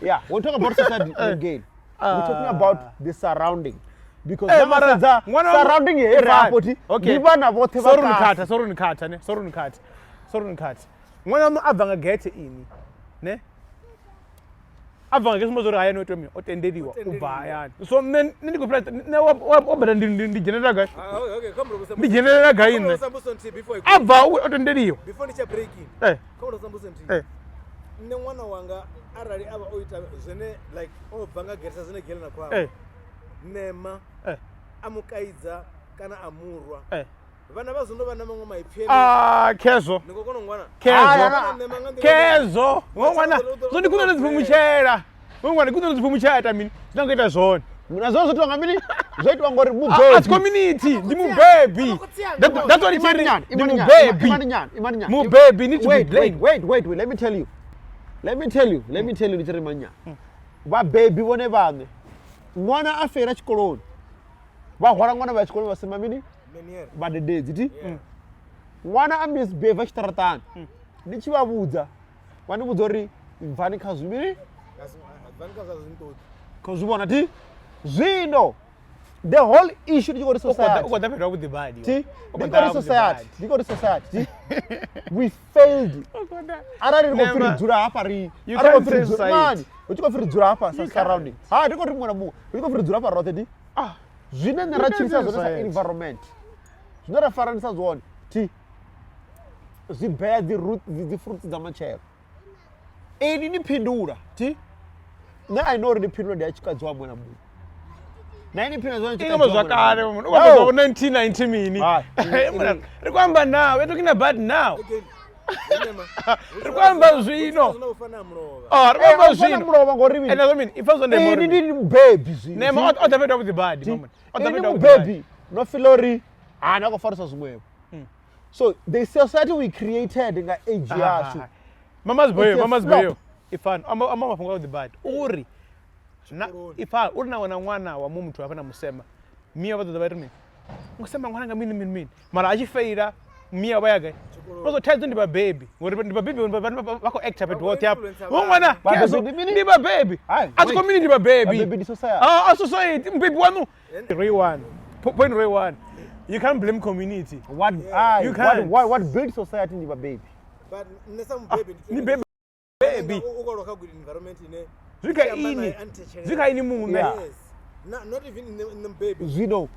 yeah, when we talk about society again, we're talking about the surrounding. because surrounding here airport ndi vana vothe sorry nikati mwana no abva ngagete ini ne abva ngeke simozori haya no tomi otendeliwa ubva hayani so men ndikupla ne wabada ndi general guy okay come robusa ndi general guy ne abva otendeliwa before ndicha break in come robusa nne mwana wanga arali ava oita zvene like obva ngagete zvene Gale na kwa Nema amukaidza kana amurwa vana vazondova namamwe maipfemi kezo ndikokona ngwana kezo ngwana zondikuna nezipumuchera ngwana kuna nezipumuchera tamini zinangoita zvone muna zonzo tonga mini zoitwa ngori mu baby at community ndi mu baby that's what it's mu baby mu baby need to be blamed wait let me tell you nditiri manya va baby vone vane mwana afera chikoloni va hwara mwana va chikoloni vasema mini va dededzi ti mwana amisbehave chitaratani ndichivavudza vandivudza uri mvani khazvimiri khazvivona ti zvino the whole issue ndikori society we failed arari rikofiridzura hapa uchikofiridzura hapa surrounding ndikoti mwana mu uchikofiridzura hapa rothe ti zvine nerachirisa zvone sa-environment zvine rafaranisa zvone ti zvibeya dzifruits dzamachero ini nipindura ti ne I know ndipindura ndiyachikadziwa mwana munhu ingomozvakare munhu ukazovo 1990 mini rikwamba now we're talking about now rikwamba zvino rikwamba zvino murova ngori and I mean if I was on the morning ndiri mubaby zvino Nema otapeta with the body moment otapeta with the baby no filori nakofarisa zvimwevo so the society we created nga age yacho mama's boy ifan amafunga with the body uri na ifa urina wana mwana wa mumtu apana musema mia vadzo vairi ni ngusema mwana nga mini mara achifeira mia vayaga also tells ndi ba baby ngori ndi ba baby vako act up at what up mwana ndi ba baby at community ndi ba baby baby society society baby wanu point Ray one you can't blame community what build society ndi ba baby but nesa baby ni baby ukoloka good environment ine Zvika ini munhu not even in the baby zvino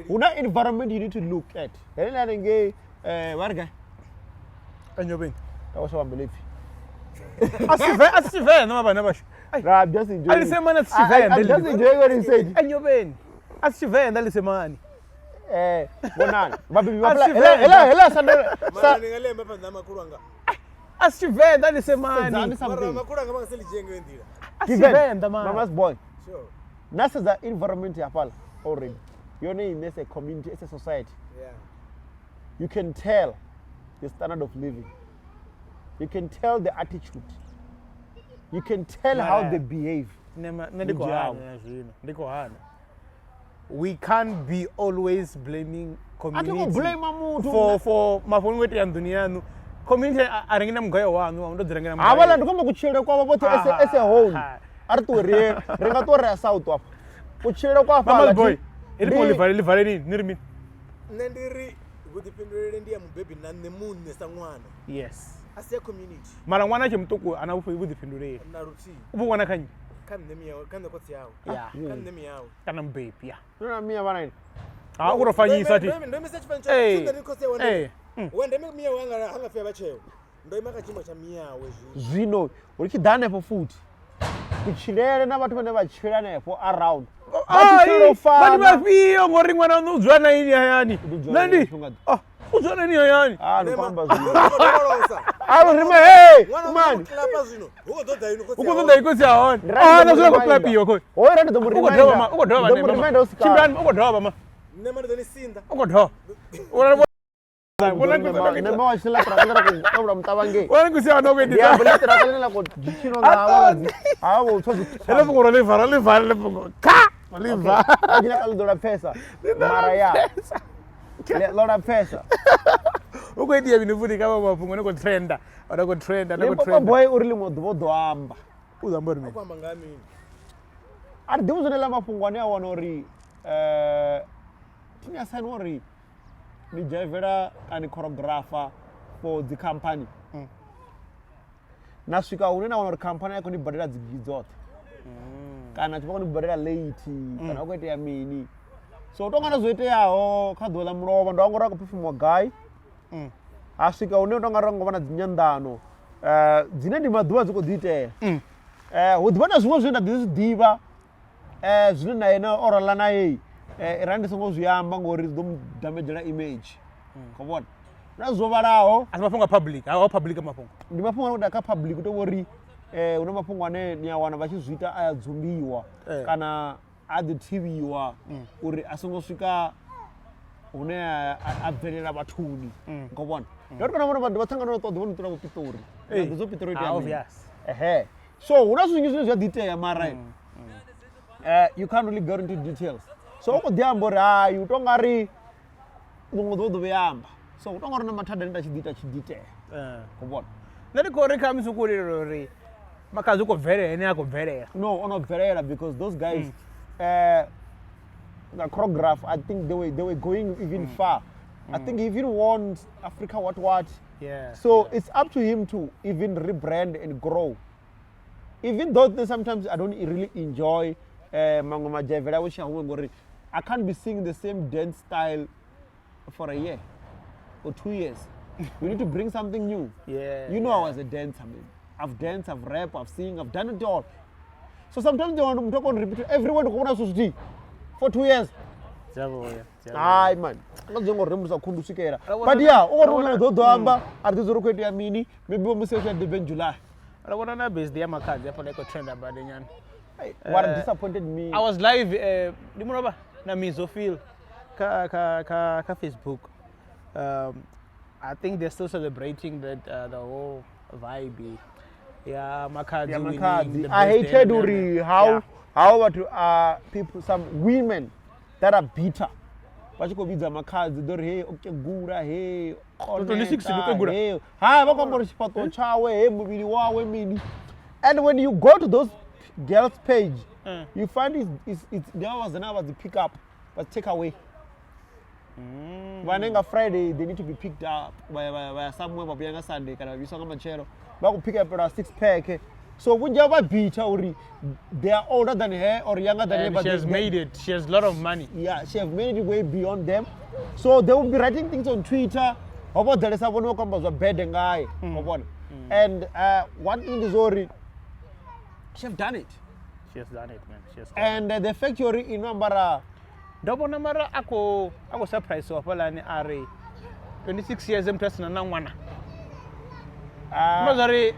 una environment you need to look at nge varga Enyobeni tawashavambelepi asivenda mabana basho alisemani asivenda Enyobeni asivenda alisemani bonani vabibi hela sandelengalemba panza makuru anga asivenda alisemani mara makuru anga mangaselijenge ndira asivenda man mama's boy sure nasa the environment yapala already your name is a community, it's a society. Yeah. You can tell the standard of living. You can tell the attitude. You can tell how they behave. We can't be always blaming community for mafoni wetu ya duniani. Community arengena mgayo wanu ndo direngena mgayo. Abala ndikoma kuchira kwa bote as a whole. Arturie renga to ra south hapo. Kuchira kwa pala. Mama boy. Ilipo livale nini? Nirimi. Nendiri kutipindulele ndiye mubaby na nemune sangwana. Yes. Asiya community. Mara mwana chemtuko anabufa kutipindulele. Na ruti. Ubu mwana kanyi. Kan nemi yawo, kan kotsi yawo. Yeah. Kan nemi yawo. Kana mbaby ya. Nona mia bana ini. Urofanyisa ti. Ndo message fancho. Tunda nikose wande. Wande mia wanga hanga fya bachewo. Ndo imaka chimo cha mia wezvi. Zvino ulichidhana for food. Kuchilele na watu vane vachilana for around. Bani bafiyo ngori mwana unuzwana ini hayani. Nandi? Uzwana ini hayani. Nupamba zvino. Rime hey man. Klapa zvino. Ukododa ino kotsi. Ukododa ikosi yaoni. Nazoya kuklapi yoko. Oira ndo ukodroba Ukodroba Chimbani ukodroba ma. Nema ndo nisinda. Ukodroba. Nema wachila krakala mtavange. Wana kusiya nokwendisa. Ya bula krakala ko jichino ngawa. Awo uthozi. Ele fungoro livara ka. Liva. Akina kalidora pesa. Maraya. Lora pesa. Ukwedia binivuti kama mafungo neko trenda. Odako trenda. Boy urili modo amba. Uzambori mimi. Kwamba ngami. ari ḓivhi zwone ḽa mafhungo ane a wana uri tini a sign uri ni jaivela ani choreographer for the company na swika hune na wana uri company yako ni badela dzi gig dzoṱhe kana tshifhinga ni badela late kana ku itea mini so u tonga na zwo iteaho kha ḓuvha ḽa mulovha ndo angora ka perform guy a swika hune u tonga rango vha na dzi nyanḓano dzine ndi maḓuvha dzi kho ḓi itea hu ḓivha na zwiṅwe zwine nda ḓi zwi ḓivha zwine na yena orala na yei ra ndi songo zwi amba ngori zwi ḓo mu damagela image kho vhona na zwo vhalaho asi mafhungo a public a public mafhungo ndi mafhungo ane kha public u tou uri hu na mafhungo ane ni a wana vha tshi zwi ita a ya dzumbiwa kana a ḓi thivhiwa uri a songo swika hune a bvelela vhathuni kho vhona ndo kana vhona vha ṱangana na ṱoḓi vho ṱula vhupiṱori ndo dzo piṱori ita obvious so hu na zwinzhi zwine zwa ḓi itea mara you can't really go into details so u kho ḓi amba uri hayi u tou nga ri muṅwe ḓo vhe amba so u tou nga ri na mathada ane nda tshi ḓi ita tshi ḓi itea kho vhona nṋe ndi khou ri kha musi u khou lilela uri Makhadzi u khou bvelela ene a khou bvelela no ono bvelela because those guys the choreograph I think they were going even far I think he even won Africa what so it's up to him to even rebrand and grow even though sometimes I don't really enjoy mango majevela which I can't be seeing the same dance style for a year or 2 years we need to bring something new you know I was a dancer man I've danced, I've rapped, I've sing, I've done it all. So sometimes they want to talk on repeat everyone to come to for 2 years. Aye man. Not the more rooms of Kundusikera. But yeah, all the amba are the Zoroquetia mini, maybe we must say at the July. I want to know base the Makhadzi for like a trend about the yan. What disappointed me. I was live na Mizofil ka Facebook. I think they're still celebrating that the whole vibe. Yeah, Makhadzi. I hated Uri how people, some women that are bitter. What you call bitter Makhadzi? Dore hey, okay, gura hey, hey. Ha, wakambo chipato chawe hey, mubili wawe mini. And when you go to those girls' page, you find it's there was the pick up, but take away. Vanenga Friday they need to be picked up by somewhere by Sunday. Can I song machero? But pick up a 6-pack. So when you have a beach, they are older than her or younger than her. But she has made it. She has a lot of money. Yeah, she has made it way beyond them. So they will be writing things on Twitter about there is someone who comes a bad guy. And one thing is already she has done it. She has done it, man. She has done and the factory in Nambara. Double number ako surprise so pala ni are 26 years impressed na nangwana. Mazari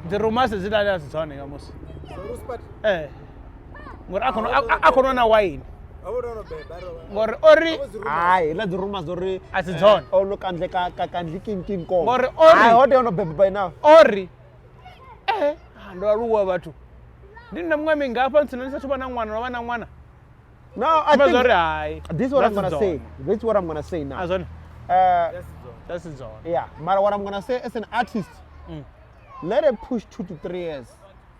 the rumors is that as zone almost. Ngor ako na wine. Ngor ori ai la the rumors ori as zone. Oh look and like kandli king ko. Ngor ori I hope they no baby by now. Ori ndo aluwa bathu. Ndina mwami ngapha ntsinanisa thuba nangwana na nangwana. No, I think this is what I'm gonna say. This is what I'm gonna say now. That's his own. Yeah, but what I'm gonna say as an artist, let her push 2 to 3 years.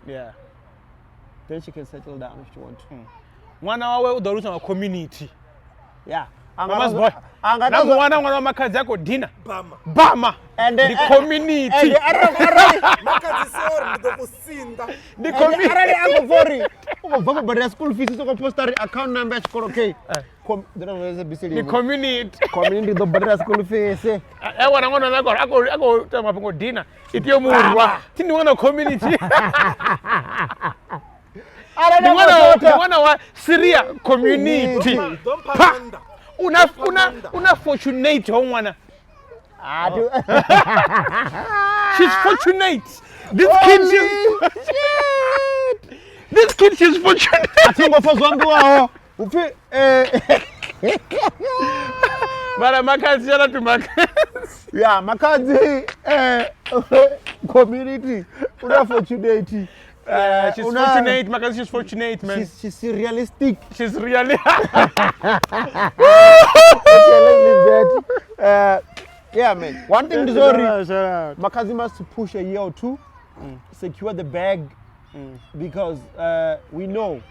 Yeah. Then she can settle down if she wants to. One hour with the community. Yeah. Mama's boy. Now one hour Makhadzi yako dinner. Bama. And the community. And Makhadzi sorry ndokusinda. The community. Arali angofori. Uko baba school fees uko poster account number chikolo okay. The community. Community do baba school fees. Wana ngona nako ako tama pongo dinner. Itiyo murwa. Tini wana community. Wana wa Syria community. Don't panda. Una fortunate hongwana. She's fortunate. This kid is fortunate. Atingo fozwangu wao. Ufi Mara Makhadzi yana to Makhadzi. Yeah, Makhadzi community. Una fortunate. She's fortunate, Makhadzi, she's fortunate, man. She's realistic. She's really. Yeah, man. One thing is Makhadzi must push a year or two, secure the bag, because we know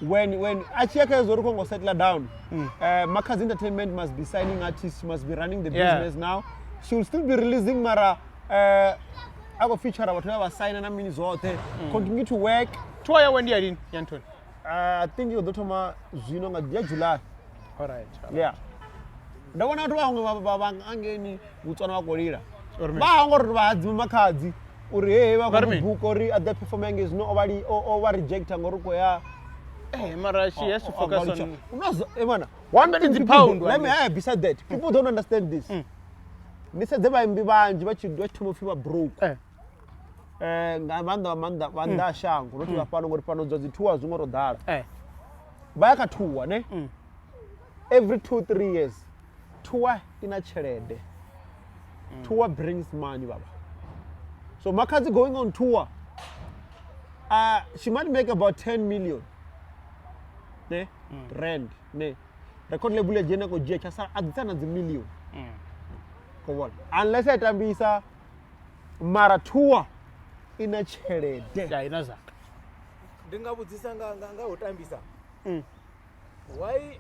when Achiaka is going settle down, MamKhize Entertainment must be signing artists, must be running the business now. She will still be releasing Mara. I will feature whatever sign and I mean continue to work. Toya when you are in Yanton. I think you're Dotoma Zino July. All right. Yeah. The one out of Angeni, Utana Gorilla. MamKhize. Book or at the performance is nobody or reject and Morokoya. Hey, Mara, she has to focus on. One minute pound. Let me beside that. People don't understand this. They said they might be banned, but you do it to feel broke. Vanda Shang, not to a pan or pan of the 2 hours tomorrow. Back at 2 eh? Every 2-3 years, tour in a charade. Tour brings money, Baba. So MamKhize going on tour. She might make about 10 million. Ne? Rand. Ne? Record label agenda go check asa adana the million. Come on. Unless I can be sa mara tour in a charade. Yeah, inaza. Ndingabudzisa nga utambisa. Why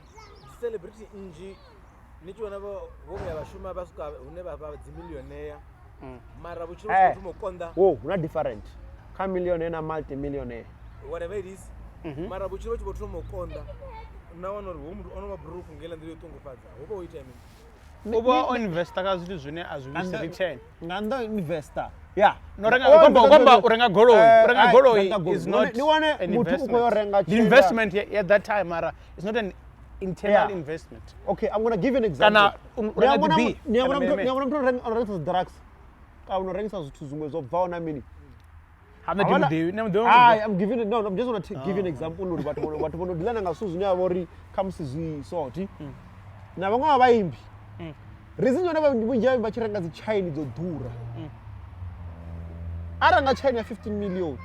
celebrity inji nichiona vomwe vashuma vasuka une baba dzimillionaire. Mara buchiro kumokonda. Oh, not different. Ka millionaire and multi-millionaire. Whatever it is. Mara buchiro kumokonda. Now on umuntu onoma broke ngela ndiri yotongofadza. Hobo uite mini. Obo investor kazitu zvine azvisi return. Ngando investor. Yeah. No kwamba urenga goloi is not an investment. The investment at that time Mara is not an internal investment. Okay, I'm going to give you an example. Drugs. I'm giving it. No, I'm just going to give you an example. But what comes to the now, I'm going to reason you never been the Chinese or Dura. I don't know China 15 million.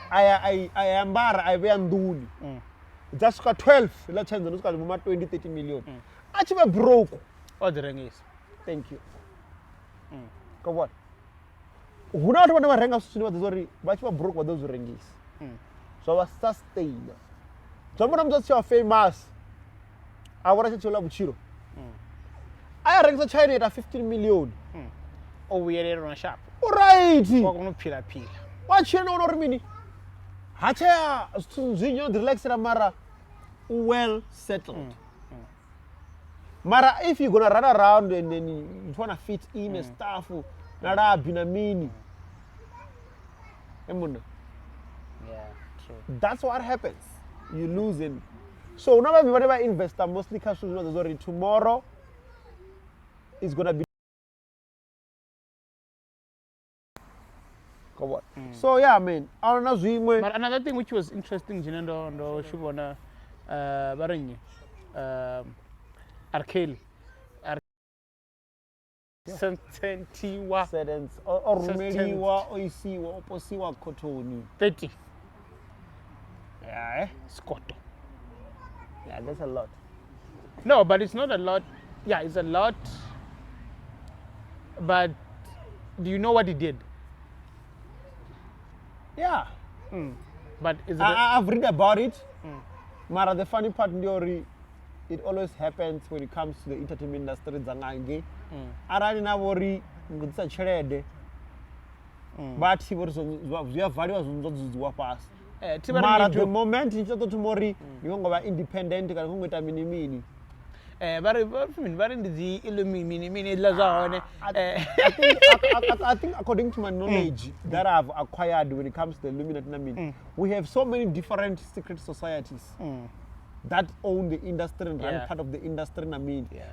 I am bar, I wear Nduli. Just got 12. Let's change the 20-30 million. Actually, broke. All the ring is. Thank you. Come on. Who not want to ring us to the story, but you broke what those rings. So I was sustained. Some of them just your famous. I want to love Chiro. I rank the China at 15 million. Oh, we are on a shop. All right. What you know, Mini? Hacha, Zinyo, the Lexra Mara, well settled. Mara, if you're gonna run around and then you wanna fit in a staff, Nara Binamini. Yeah, true. That's what happens. You lose in. So now whatever investor mostly cash flow tomorrow is gonna be. So yeah, I mean, but another thing which was interesting, Jinendo and Shubona Baringi, Arkeli. Sententiwa sentence or Rumeliwa or Isiwa Posiwa Kotoni 30. Yeah, Scotto. Yeah, that's a lot. No, but it's not a lot. Yeah, it's a lot. But do you know what he did? Yeah. But is it I've read about it. Mara, the funny part, it always happens when it comes to the entertainment industry. Zangange. Arani na worry, good such red. But he was your value was pass. Mara, the moment in tomorrow, you won't go independent, you can go to mini. Very the illumini Lazarone. I think according to my knowledge that I've acquired when it comes to the Illuminati, we have so many different secret societies that own the industry and run part of the industry.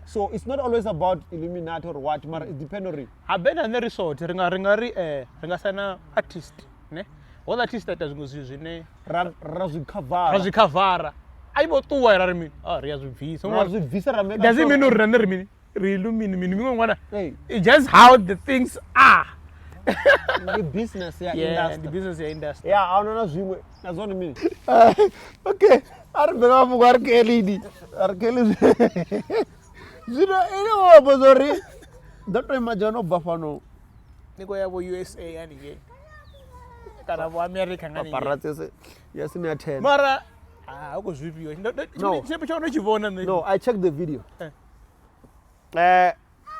So it's not always about Illuminati or what, but it depends on it. I've been on the resort, Ringasana artist. All artists that has using Razikavara. I bought 2 wire me. Oh, visa. Doesn't mean no runner me. It's just how the things are. The business industry. The business industry. Yeah, I don't know. That's what I mean. Okay. I don't know what Gale. You know, Bozori. That time I don't know Buffalo. Nico USA and again. American. Yes, in a 10. Mara. Ah, uko zvipiwa. No. Chinepe chaunochivona ne. No, I checked the video.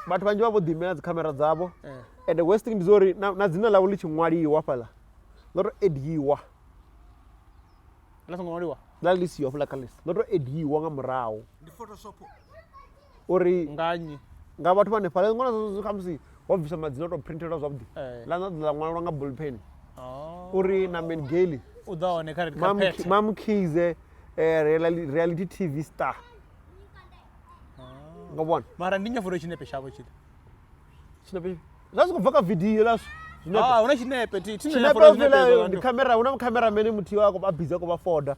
But vanhu vavodhimira dzikamera dzavo and the worst thing ndizori na dzina lavo lichimwariwa pala loto edhiwa Lasongomaliwa. lalisiwa fulakalisi loto edhiwa nga murawo Ndi Photoshop. uri Nganyi. nga vathu vane pala ngona kamsi wabvisa madzina otoprinted zwavhuḓi Eh. lanadzila ṅwalwa nga bullpen Oh. uri na Gale Udaoneka red carpet. MamKhize reality TV star ngabona Mara ndinyavura chinepe chavo chiti. chinepe zvazikubva kavhidhiyo lazvo Ah, una chinepe ti. chinepe vela ndikamera una mukamerameni muti wako babhiza kuvafoda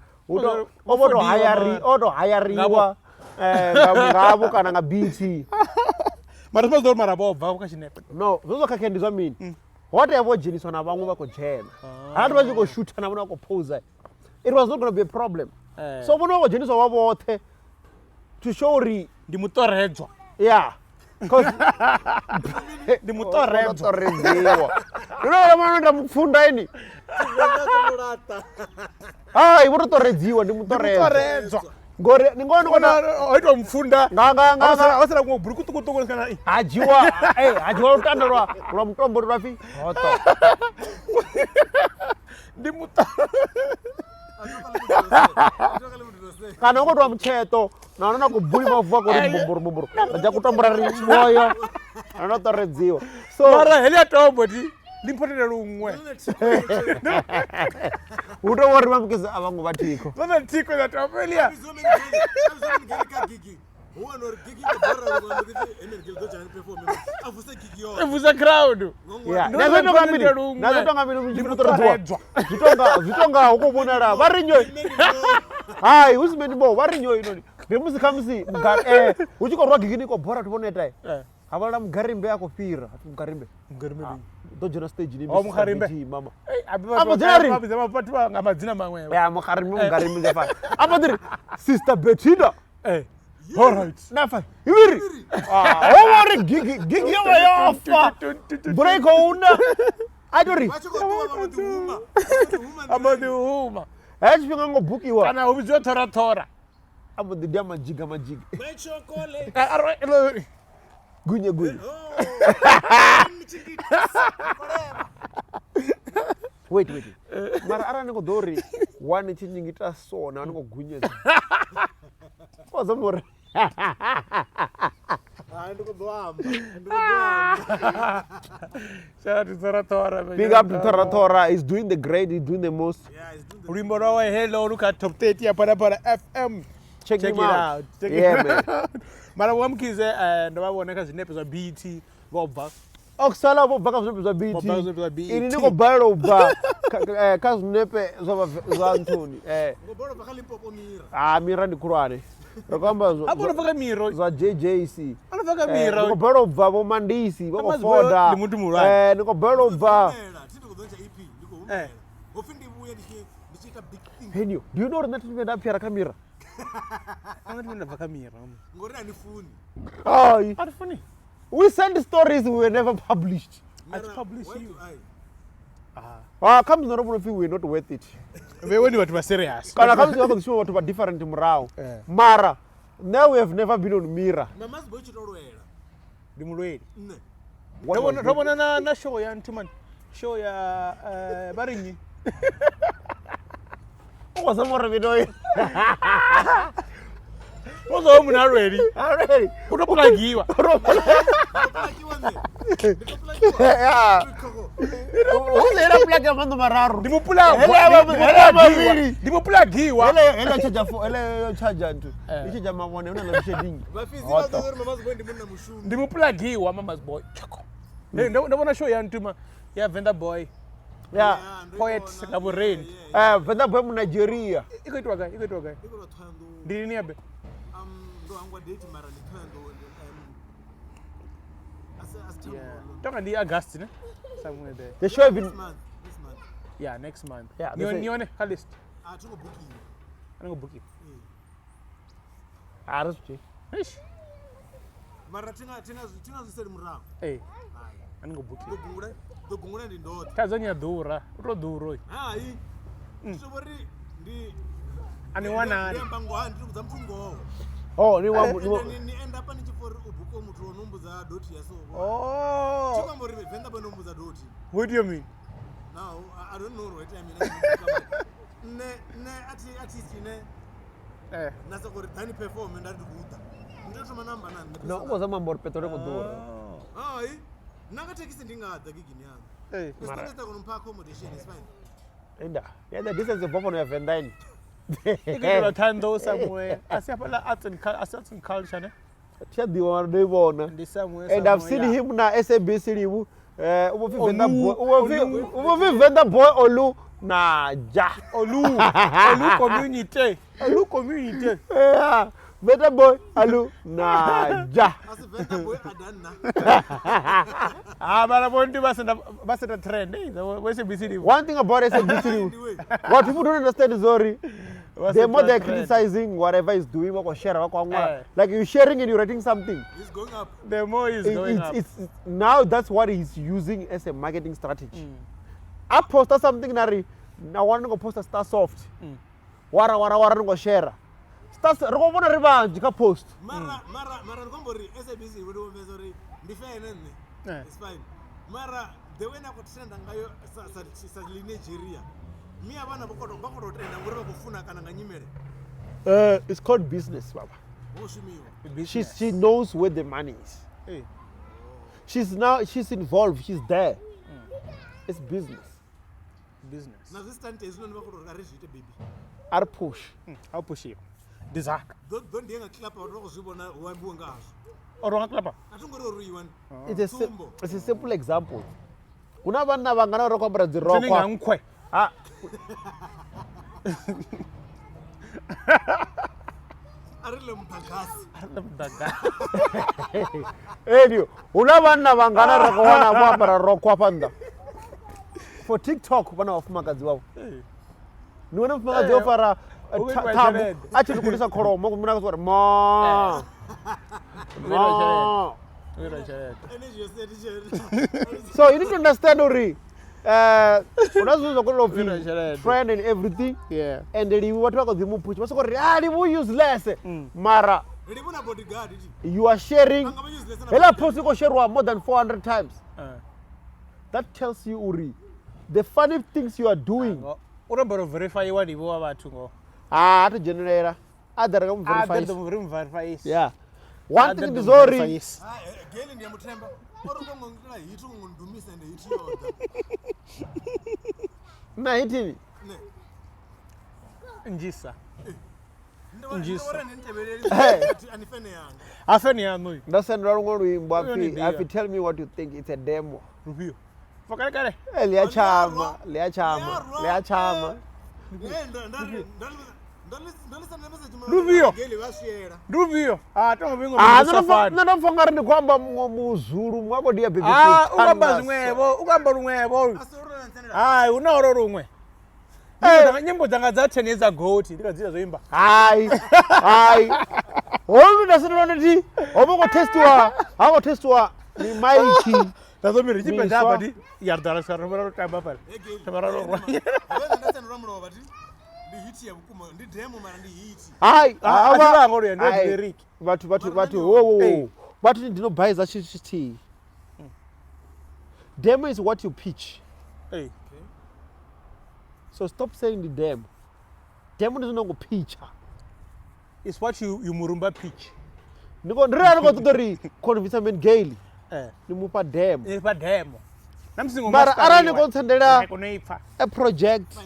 otohayariwa ngavo kana nga BT Mara sipazidori mara bobva kukachinepe. no zvozokakhendizva mini whatever vojeniswa navamwe vakojena hanati vachingoshuta navona vakoposa it was not going to be a problem so vona vakojeniswa vavothe to show uri Ndimutoredzwa. yeah Ndimutoredzwa. unoona manoenda mufunda ini hai vototoredziwa ndimutoredzwa ngori ndingoona Oitwa mfunda. nganga Wasira kumwe buri kutukutuku kana. hajiwa lutanda lwa mutombo rwafi hoto kana ungotwa mucheto naonana kubhuli mavu ako ri mbumburu aja kutombora ri moyo anotoredziwa so Mara heli atombo ti. Ndimpotera lumwe. utovori MamKhize avangu vatiko Vana tiko ya topelia. Evuza crowd. nazotonga mino muchimutoredzwa zvitonga ukobonara varinyoi hai usimenibo varinyoi inoni ngemusikamusi uchikorwa gigini kobhora tivonetai havala mugarimbe akopira ati mugarimbe dojona stage Mugarimbe. mama Apo dzari. mapatiwa ngamadzina mamwe. ya mugarimbe ndefa apa tiri sister Bettina All right. nafa iviri owori gigi yova yofa break una atori Amadi huma. chipinga ngobhukiwa Kana ubizo tora. amodidia majiga Mechokole. gunye wait mara ara ningodori one chinyingita so na ningogunyeza wazamore Shout out to Tora. big up to Tora. He's doing the great, he's doing the most. Yeah, he's doing the Ulimbo rawe hello look at top 30 ya para FM. Check him out. Check Yeah, it out. man. Mara MamKhize ndo baboneka zinepe za BT bobva. Okusala vobva zvinepe zva Bobva BT zinepe za BT. ini ndingobhalira kubva kazvinepe zvaantoni Ngobona baka Limpopo mira. mira ndikurwane rakamba Apo nofaka miro. zva JJC Anofaka miro. ndingobhalira kubva vomandisi Amaziwe vakofoda ndi munthu mulwane. ndingobhalira kubva Tito kudonja EP ndiko umela. Ngofindi buye ndichita big thing. henyo do you know that ndapya rakamira Angati menda vaka miro. Ngori anifuni. ai Ari funny. we send stories we were never published Ati publish you. comes norobuno feel we're not worth it Wewe ni watu wa serious. kana comes wako kushiwa watu wa different murao mara now we have never been on mira Mamazi boy chitorwela. Ndi mulweli. Ne. Robona na show ya Ntuman. Show ya Barinyi. wazamora bidoyo Wazo muna already. already Utoplagiwa. yeah uzera plug amando mararu Ndimuplagiwa. ele charger for ele charger ntu ichija mamone una na shading Bafizi bazori mamazi boy ndimuna mushumi. Ndimuplagiwa mama's boy. Chako. Ndabona show ya Ntuma ya Venda boy. yeah Poet Gaboreni. venda boy mu Nigeria Ikoitwa guy. Ndiko lwathandu. Ndini abe. Ndo angwa date mara nikhando Tonga ndi August ne? Somewhere there. the show even this month. Yeah, next month. Yeah, they say- Nione list. Tungo booking. Ango booking. aruschi Ish. Mara tinga ziseri murao. Eh. Ango booking. Dogungura ndi ndoti. Tanzania dura. Utoduro. Hai. Sobori ndi Ani wana. Ndiyamba ngohani ndiri kudza mutungowo. Oh, ni Ni end up nichifori ubuko mutu onombuza doti yaso. Oh. Chikambori venda bonombuza doti. What do you mean? Now I don't know right I mean. Ne ati chine. Nasa kuri tani perform ndari kuuta. Ndotoma namba nani. No, ukoza mambo petore kudura. Ai. Nakatekisi ndingadza gigini yangu. Kusongeza kunompa accommodation is fine. Enda. Yeah, the distance is on your Venda. You can attend those somewhere. I see arts and culture, ne? The one they won. And I've seen him na SABC live. Venda boy Olu na ja. Olu community. Olu community. Yeah. Venda boy Olu na ja. As venda boy adanna. But I want to pass the trend. Where's SABC? One thing about SABC, what people don't understand is sorry. The more they're criticizing whatever he's doing, like you're sharing and you're writing something. It's going up. The more is going up. Now that's what he's using as a marketing strategy. I posted something now one go post a star soft. Wara go share. Stars rokomona revenge ka post. Mara ngombori SABC wedo mesori ndifenene. It's fine. Mara the way nakutenda ngayo sa Nigeria. Me abana bakoto trenda ngori bakufuna kana nganyimere. It's called business, Baba. Woshimiwa. She knows where the money is. Hey. She's involved, she's there. It's business. Now this time is not bakoto arishite baby. I'll push. I'll push you. Dizak. Don't denga clap or rozibona wambu ngazo. Oronga klapa. Atungori ruiwan. It's a simple example. Kuna vana vangana rokwambara dzirokwa. Tininga nkwe. Ah. Arile mutagasi. Edio, una vana vangana rokwambara kwambara rokwa panda. For TikTok vana wafumakadzi wavo. Niona mfumakadzi ofara tabu. Acha tukulisa kholomo kumuna kuzwa ma. So you need to understand Ori. Friend and everything. Yeah. And then you what about the push. What's called really useless. Mara. You are sharing. Ella post you share more than 400 times. That tells you Uri. The funny things you are doing. Urabaro verify what you are about to go. To generate. Other verify. Yeah. One thing is Ori. Gale ndiye mutemba. Orongongongela hitu ngundumisa ende hitu yoda. Na hitini. Njisa. Anifene yanga. Afeni yanu. That's another one we if you tell me what you think, it's a demo. Review. Fakare kare. Lea chama. Ruvio. Ndinofanga rini kwamba muzuru mwako ndiye baby. Ugamba rumwebo. Unaoro rumwe. Nyimbo dzanga dzatheneza goti ndikadzira zoimba. Hayi. Wonke ndasinona ndi oboko testiwa ni mic. Tazomira chipenda apa ndi yardara saromara tamba pale. Tamara ro. What you know buy that shit. Demo is what you pitch. Hey. So stop saying the demo. Demo doesn't know pitch. It's what you murumba pitch. Niko ndira niko tudori convince men Gale. Ni mupa demo. Ni pa demo. Namsingo master. Bara ara niko nsendela a project.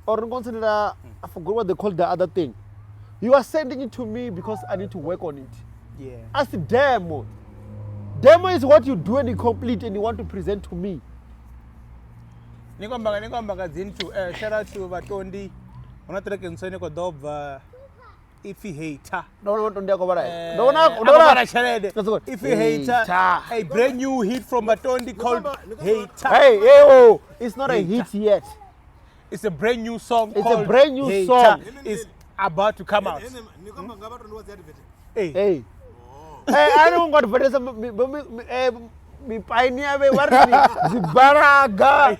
Or I forgot what they call the other thing. You are sending it to me because I need to work on it. Yeah. As the demo. Demo is what you do and you complete and you want to present to me. Nikwambanga zintu shout out to Vatondi. Unatreke nsene ko dova if he hater. No if he hater. A brand new hit from Vatondi called Hater. Hey, it's not a hit yet. It's a brand new song. It's a brand new song. It's about to come out. Hey, I don't got me pioneer we Zibaraga.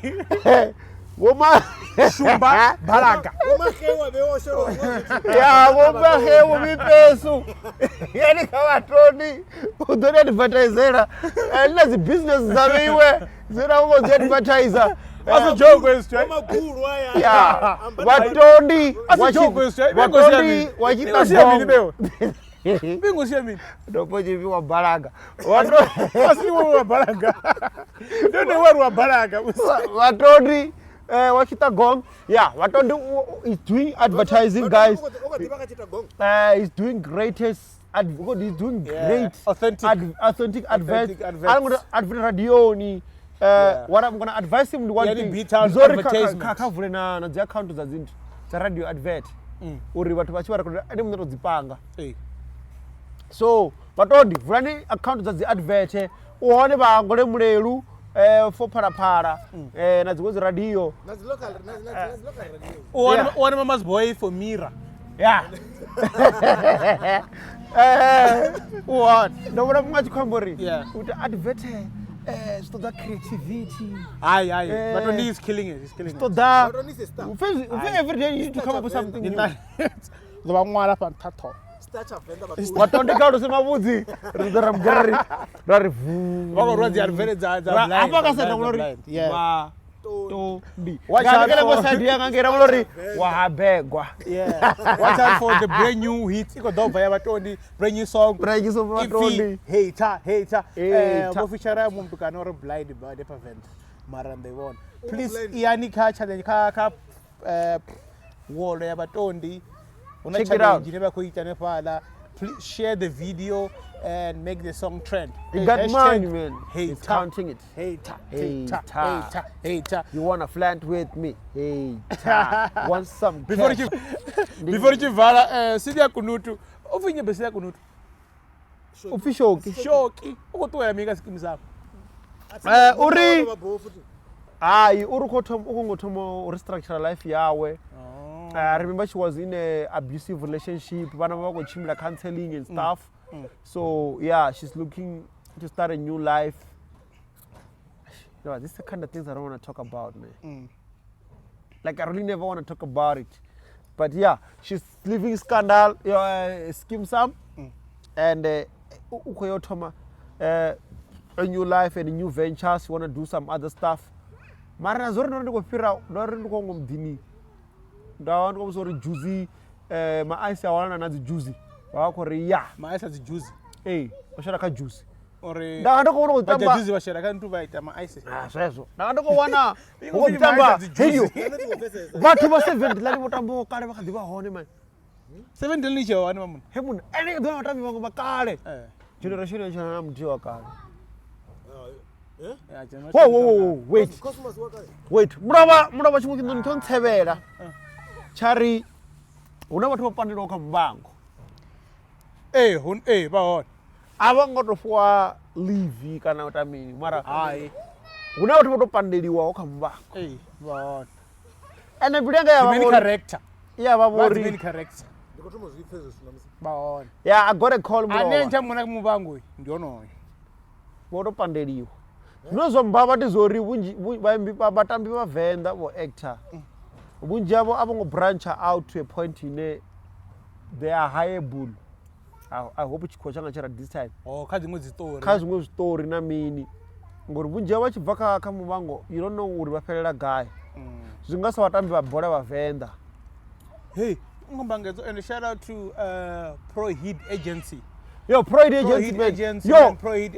Woma Shumba Balaga. Yeah, woma hewo mipesu. Yani kama Tony udoni advertiser. Let's business zaviwe. Zera uko advertiser. That's a joke question. Yeah. Watondi. That's a joke question. Watondi wachita bongo. Bingo see me. Ndopo jivi wa Balaga. Asli wa Balaga. Don't know what wa Balaga. Watondi wachita gong. Yeah, Watondi is doing advertising, guys. He's doing greatest. He's doing great. Authentic adverts. I'm gonna advert radio ni. What I'm gonna advise him to one thing. Kakavule na the account za zintu. Za radio advert. Uri watu wachiwara kuna ene mnero zipanga. So, Watondi, vulani account za zi advert. Uone ba ngole mulelu. For para na zikozi radio. Nazi local radio. One mama's boy for Mira. Yeah. What? No, what I'm going to come worry. Yeah. With the advert, so that creativity. Aye. But Tony is killing it. He's killing So it. that. Don't need to start. Every day you need to come up with something new. The one more up and tattoo. Start a vendor, but What on the count of some Woodsy? Rari. What was the advantage? Yeah. Watch out for the brand new hit. You got done by Tony. Brand new song. Hater. Official mum to canora blind about the event. Maran they won. Please, Iani catch and the wall there, but only. Check it out. Please share the video and make the song trend. You got money, man. He's counting it. Hater. You wanna flirt with me? Hater. Want some Before cash? you vala sidia kunutu. Ofinye besia kunutu. Official. Shoki. Uko tu ya mega skimu zako. Uri. Aye, urukotomo restructure life yawe. I remember she was in an abusive relationship. Like counseling and stuff. So yeah, she's looking to start a new life. You know, this is the kind of things I don't want to talk about, man. Like I really never want to talk about it. But yeah, she's living scandal, scheme some, and a new life and a new ventures. She want to do some other stuff. Marana zori no go fira no go ngomdini. Ndawa ngo sorry juicy ma ice awana na juicy. Wako ria. Ma ice is juicy. Washara ka juicy. Ore. Ndawa ndoko wana Ba utamba. juicy washara ka ntuba ita ma ice. Sezo. Ndawa ndoko wana utamba. Hiyo. Bathu ba 7 lali mutambo kale bakadiba hone man. 7 ndini che wani mamun. Hemun ene ndo mutambi bango bakale. Generation na mtiwa kale. Whoa, wait. Muraba chimuki ndo ntsebera. Chari una bathu bapandira ka Muvhango. Ba hone. Ava ngotofwa leave kana utamini mara una bathu bapandiriwa ka Muvhango. Ba hone. Ene bilenga ya Main character. Yeah, babori. Main character. Ba hone. Yeah, I got a call mo. Anenja mwana Muvhango ndiono. Bodo pandiriwa. Nozo mbaba tizori bunji batambi ba venda bo actor. Bunji abo abongo branch out to a point in they are hireable. I hope chikho changa chara this time. Kazi ngwe story na mini. Ngori bunji aba chibvaka ka Muvhango, you don't know uri bafelela guy. Zwingasa watambi ba bola ba venda. Hey, ngombangezo and shout out to Prohid Agency. Yo, Prohid Agency, man. Yo, Prohid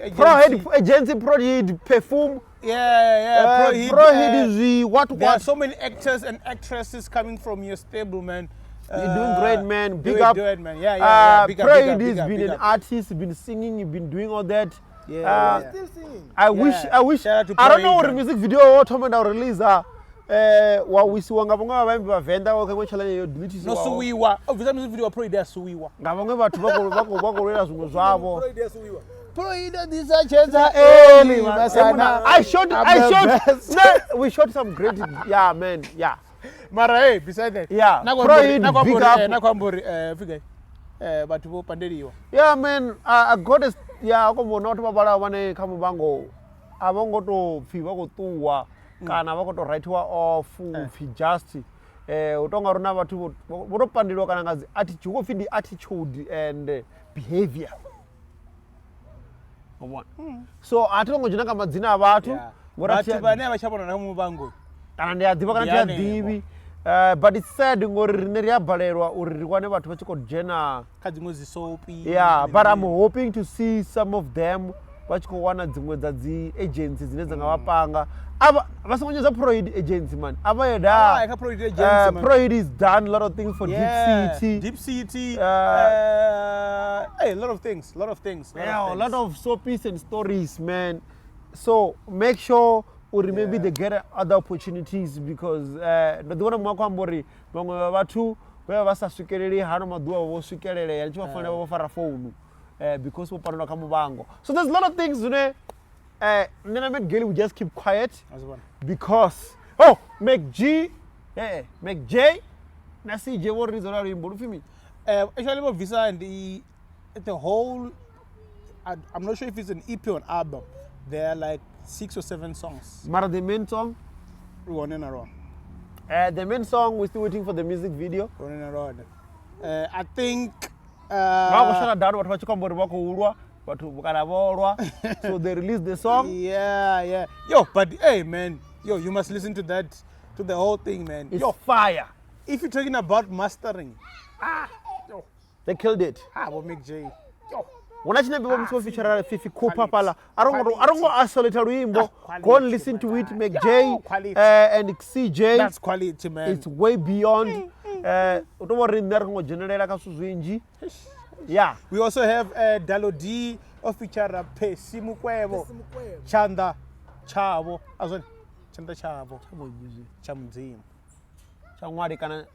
Agency, Prohid Perfume. Yeah. Prohid is what? There are so many actors and actresses coming from your stable, man. You're doing great, man. Big up. Man. Yeah. Big up. Prohid has been an artist, you've been singing, you've been doing all that. Still singing. I wish. Shout out to I don't know Prohid, what the music video what time I release. Wa wisiwanga bonga ba mba venda ko kemwe challenge yo delete no suwiwa visa music video pro idea suwiwa ngabonge bathu bako lela zungu zwabo pro idea disachenza masana we shot some great man mara beside that nakwambori fika bathu bo pandeliwa man I got a ko bona bathu babala bane ka Muvhango abongo to pfi ba go tuwa kana vha khou tou writiwa off upfi just u tonga ri na vhathu vho tou pandelwa kana nga dzi attitude upfi ndi attitude and behavior so a thi ngo dzhena kha madzina a vhathu vhathu vhane a vha tsha vhona na Muvhango kana ndi a ḓivha kana ndi a ḓivhi but it's sad ngori rine ri a balelwa uri ri wane vhathu vha tshi khou dzhena kha dziṅwe dzi soapy yeah but I'm hoping to see some of them vha tshi khou wana dziṅwe dza dzi agency dzine dza nga vha panga ava vha songo nyedza Proid agency man ava yeda kha Proid agency man Proid is done a lot of things for Deep City a lot of things yeah a lot of soapies and stories man so make sure or maybe they get other opportunities because ndo ḓi wana muṅwe khou amba uri vhaṅwe vha vhathu vhe vha sa swikeleli hano maḓuvha vho swikelelea ndi tshi vha fanela vho fara founu because vho panelwa kha Muvhango so there's a lot of things zwine Nema Media Gale will just keep quiet because MacG na CJ vho ri zona luimbo lufimi actually vho visa and the whole I'm not sure if it's an EP or an album there are like 6 or 7 songs. Mara the main song? Running around. The main song, we're still waiting for the music video. Running around. I think. So they released the song. Yeah. Yo, but hey, man. Yo, you must listen to that, to the whole thing, man. It's fire. If you're talking about mastering. Yo. They killed it. We'll make J. Yo. When I see feature Fifi Cooper pala, I don't go isolate luimbo. Go and listen to it, MacG and CJ. That's quality, man. It's way beyond. Yeah. We also have Dalodi of feature Simukwebo. Chanda Chavo. Azon Chanda Chavo. Chamzim. Chamwadi kana.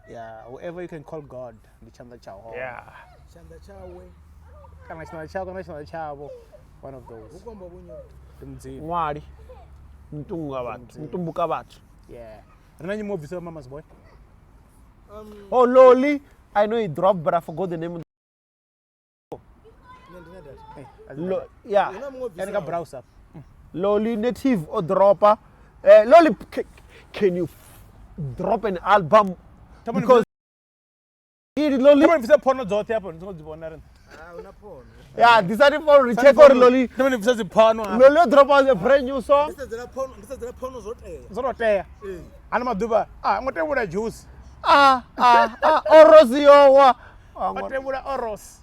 Yeah, whoever you can call God, the Chanda Chavo. Yeah. Chanda Chavo. Kana Chavo. One of those. Mwadi. Mtunga batu. Mtumbuka batu. Yeah. Rina nyimbo visa Mama's Boy. Oh, Loli. I know it dropped, but I forgot the name of yeah. Browser. Loli native or dropper. Loli, can you drop an album? Because Loli. Yeah, decided for recheck or Loli. Loli drop out a brand new song. This is the porno Zorotea. Anamaduba. I'm going to what I juice. Orosio. Oros.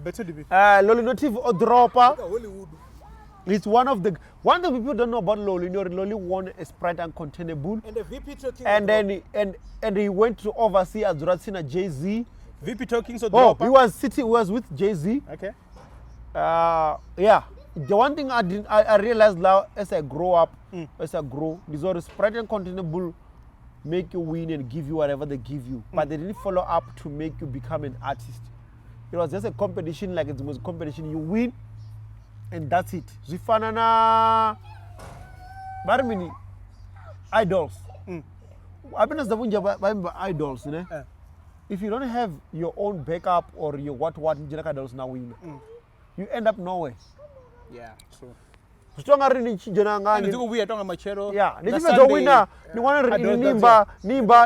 Better to be. Loli native or dropper. It's one of the people don't know about Loli. Loli won a Sprite Uncontainable. And the VP talking. And then and he went to oversee as Ratsina Jay-Z. VP talking so dropper. He was with Jay-Z. Okay. Yeah. The one thing I realized now as I grow up, as I grow, these are Sprite Uncontainable make you win and give you whatever they give you. But they didn't follow up to make you become an artist. It was just a competition, like it was a competition. You win, and that's it. Zifanana Barmini idols. I've been as the idols, you know? If you don't have your own backup or your what idols now win, you end up nowhere. Yeah, true. Stonga rini chijana ngani. Ndiko uya tonga machero. Yeah, nichimezo winner ni wana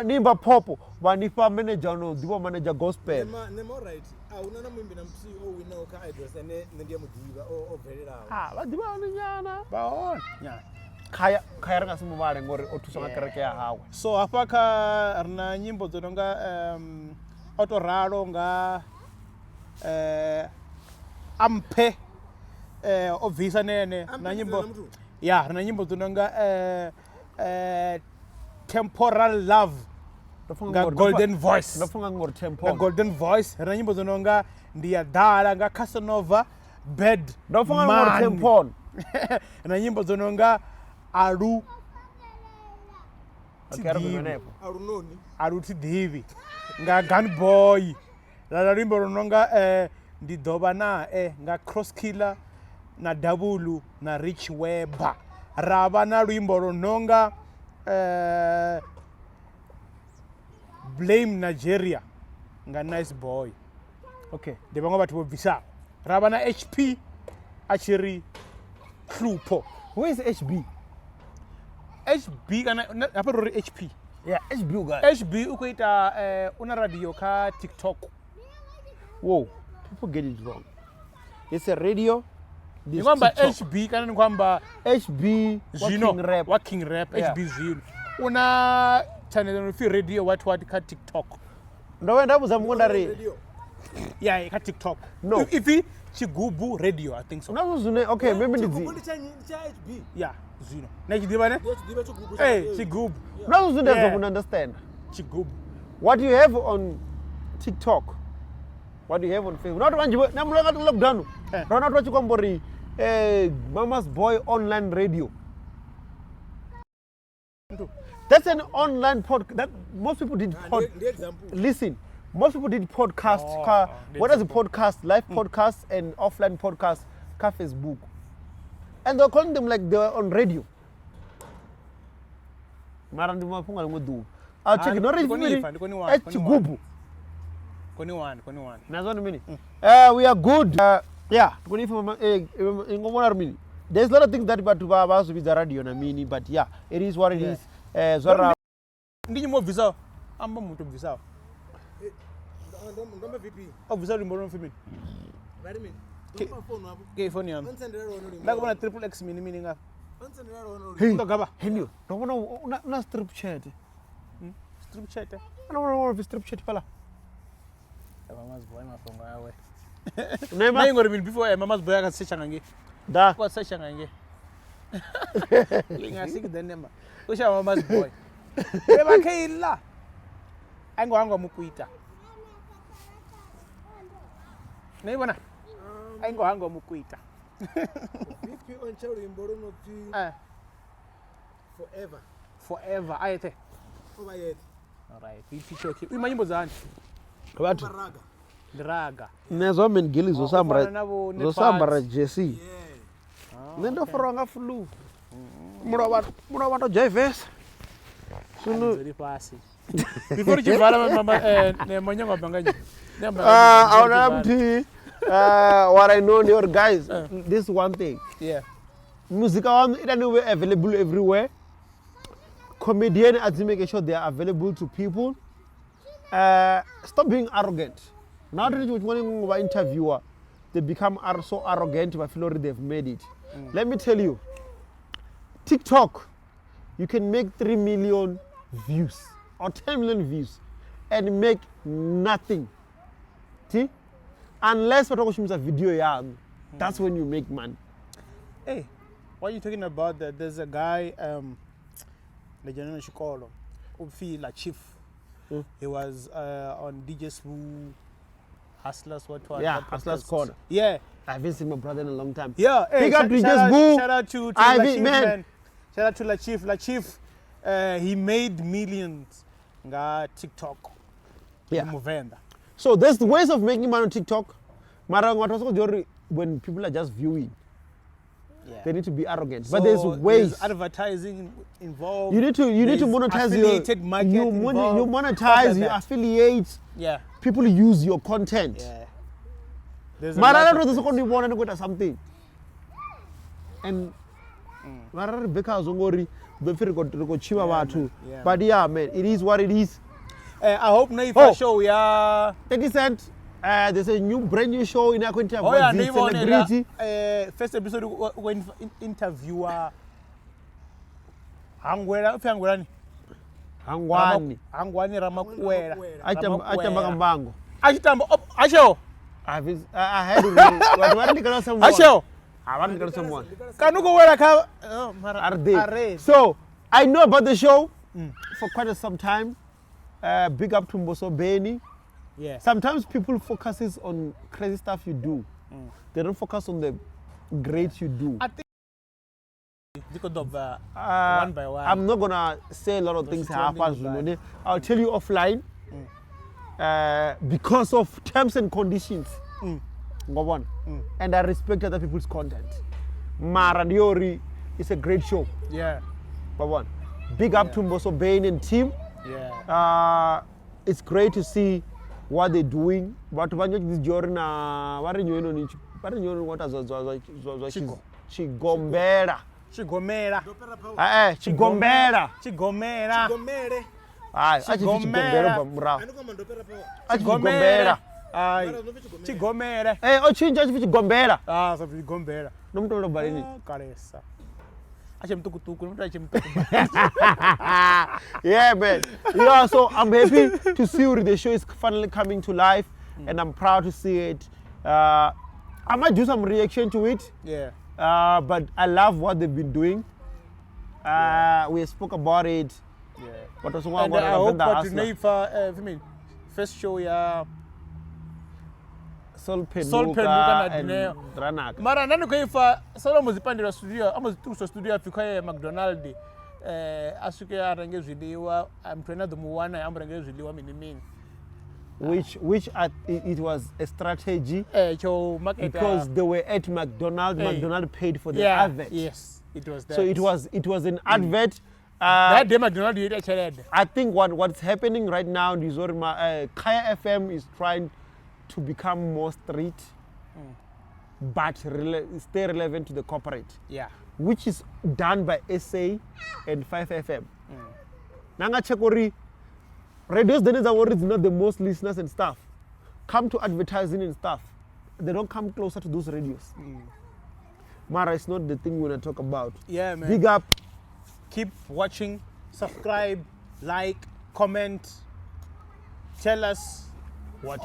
nimba popo wanipa manager no diwa manager gospel. Nema right. Unana mwimbi na msi winner oka idols ene ndia mudiva o very loud. Badiba nyana. Baon. Yeah. Kaya ranga simu vale ngori otusonga kereke ya hawe. So hapa ka rina nyimbo zononga autoraro nga ampe ovisa nene na nyimbo ya na nyimbo tunanga temporal love nga golden voice nafunga ngor temporal golden voice na nyimbo tunanga ndiya dala nga Casanova bed nafunga ngor temporal na nyimbo tunanga aru aruti divi nga gun boy la rimbo runonga ndi doba na nga cross killer na Dabulu na Rich Weber rava na luimbo runonga blame Nigeria nga nice boy. Okay, de bango batho visa rava na HP achiri hlupho. Where is HB? HB kana hapa ro HP. Yeah, HB uga. HB ukuita una radio ka TikTok. Whoa, people get it wrong. It's a radio. Ni kwamba HB kana ni kwamba HB working rap Yeah. HB Zino. Una channel fi radio what ka TikTok. Ndo wenda buzamukonda re. Yeah, ka TikTok. No. If Chigubu radio, I think so. Okay, maybe it's HB. Yeah, Zino. Na chidiba ne? Hey, Chigubu. no zune Yeah. don't understand. Chigubu. What you have on TikTok, what you have on Facebook. Not one namulanga to lockdown. No, not what you kombori Mama's Boy online radio. That's an online podcast that most people did listen. Most people did podcast. What is a podcast? Live podcast and offline podcast. Ka Facebook, and they're calling them like they're on radio. I'll check it. Not really. Chigubu. Koni one. We are good. Yeah. There's a lot of things that but to be the radio na mini, but yeah, it is what it is. Zora. Ndinyi mo visa. Amba muto visa. Ndombe VP. Oh visa limbo for me. Ready me. Ke phone yami. Ndakubona triple X mini nga. Hey, Ndogaba. Henyo. Don't una strip chat. Strip chat. I don't want to strip chat pala. Mama's boy mafongo yawe. Nema. Na ingori before Mama's boy akasecha ngange. Da. Kwa secha ngange. Linga siki denema. Usha Mama's boy. Beba keila. Aingo mukuita. Naibona. Aingo mukuita. VP on Chari Mborono P. Forever. Ayete. Over yet. Alright. VP choki. Imanyimbo zani. What? Draga. Nezo men gili zosambara Jesse. Nendo foranga flu. Mura to JVS. Sunu pasi. Before you vala mama ne manyanga banganyi. What I know your guys, this is one thing. Yeah. Music it anyway available everywhere. Comedian has to make sure they are available to people. Stop being arrogant. Now that you're an interviewer, they become so arrogant, but feel already they've made it. Let me tell you, TikTok, you can make 3 million views or 10 million views and make nothing. See? Unless what a video young, that's when you make money. Hey, what are you talking about? There's a guy, the general Shikolo, Ufi La Chief. He was on DJ Smooth, Hustlers, Yeah, Hustlers Corner. Yeah. I haven't seen my brother in a long time. Yeah. Big up DJ Smooth. Shout out to La Chief, man. Shout out to La Chief. La Chief, he made millions on TikTok. Yeah. Venda. So there's ways of making money on TikTok. When people are just viewing, they need to be arrogant. So but there's ways. There's advertising involved. You need to monetize affiliated market you monetize, you affiliate. Yeah. People use your content. Yeah. There's something. And but yeah, man, it is what it is. I hope now if I show ya 30 Cent. There's a brand new show in Aquinta. First episode when interviewer Hangwani Ramakwera. Mbango. Asho. I had Asho. I want to get someone. So I know about the show for quite some time. Big up to Mboso Beni. Yeah. Sometimes people focuses on crazy stuff you do. They don't focus on the great you do. I think because of one by one. I'm not gonna say a lot of things happen. I'll tell you offline. Because of terms and conditions. Go on. And I respect other people's content. Maradiori is a great show. Yeah. Go on. Big up to Mboso Bain and team. Yeah. It's great to see what they're doing. But when you this journey, what are you doing? What are Chigombera. Chigomera. Chigombera. Chigomera. Gomere. Ai, Chigombera bamurao. Anokoma ndopera pawa. Chigombera. Ai. Chigomera. Ochinja Chigombera. Ah, sabe Chigombera. Não tô balini. Caressa. Achei muito tucutuco, não achei muito tucutuco. Yeah, man. Yeah, so I'm happy to see the show is finally coming to life, and I'm proud to see it. I might do some reaction to it. Yeah. But I love what they've been doing. We spoke about it. Yeah. But also And I hope that you know if first show ya Sol Penduka Penduka na and Dineo. Ranaka. Mara nani kuifa solo muzipandira studio amuzituso studio afika ya McDonald asuke arange ziliwa mtwena dumuwana amrange ziliwa minimini. Which it was a strategy market because they were at McDonald's. McDonald paid for the yeah, advert. Yes, it was that. So it was an advert. That day McDonald did actually. I think what's happening right now is Kaya FM is trying to become more street, but stay relevant to the corporate. Yeah. Which is done by SA and 5FM. Nanga chekori radios then is not the most listeners and stuff. Come to advertising and stuff. They don't come closer to those radios. Mara, it's not the thing we want to talk about. Yeah, man. Big up. Keep watching, subscribe, like, comment, tell us What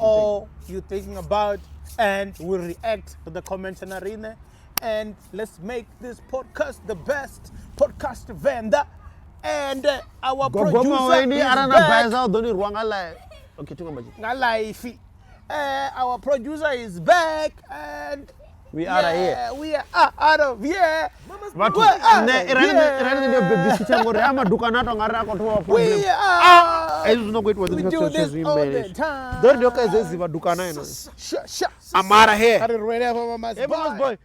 you're thinking about, and we'll react to the comments and arena. And let's make this podcast the best podcast Venda. And our producer is back. Our producer is back, and we are here. We are out of here. We are we do this all the time. Amara here. Boy.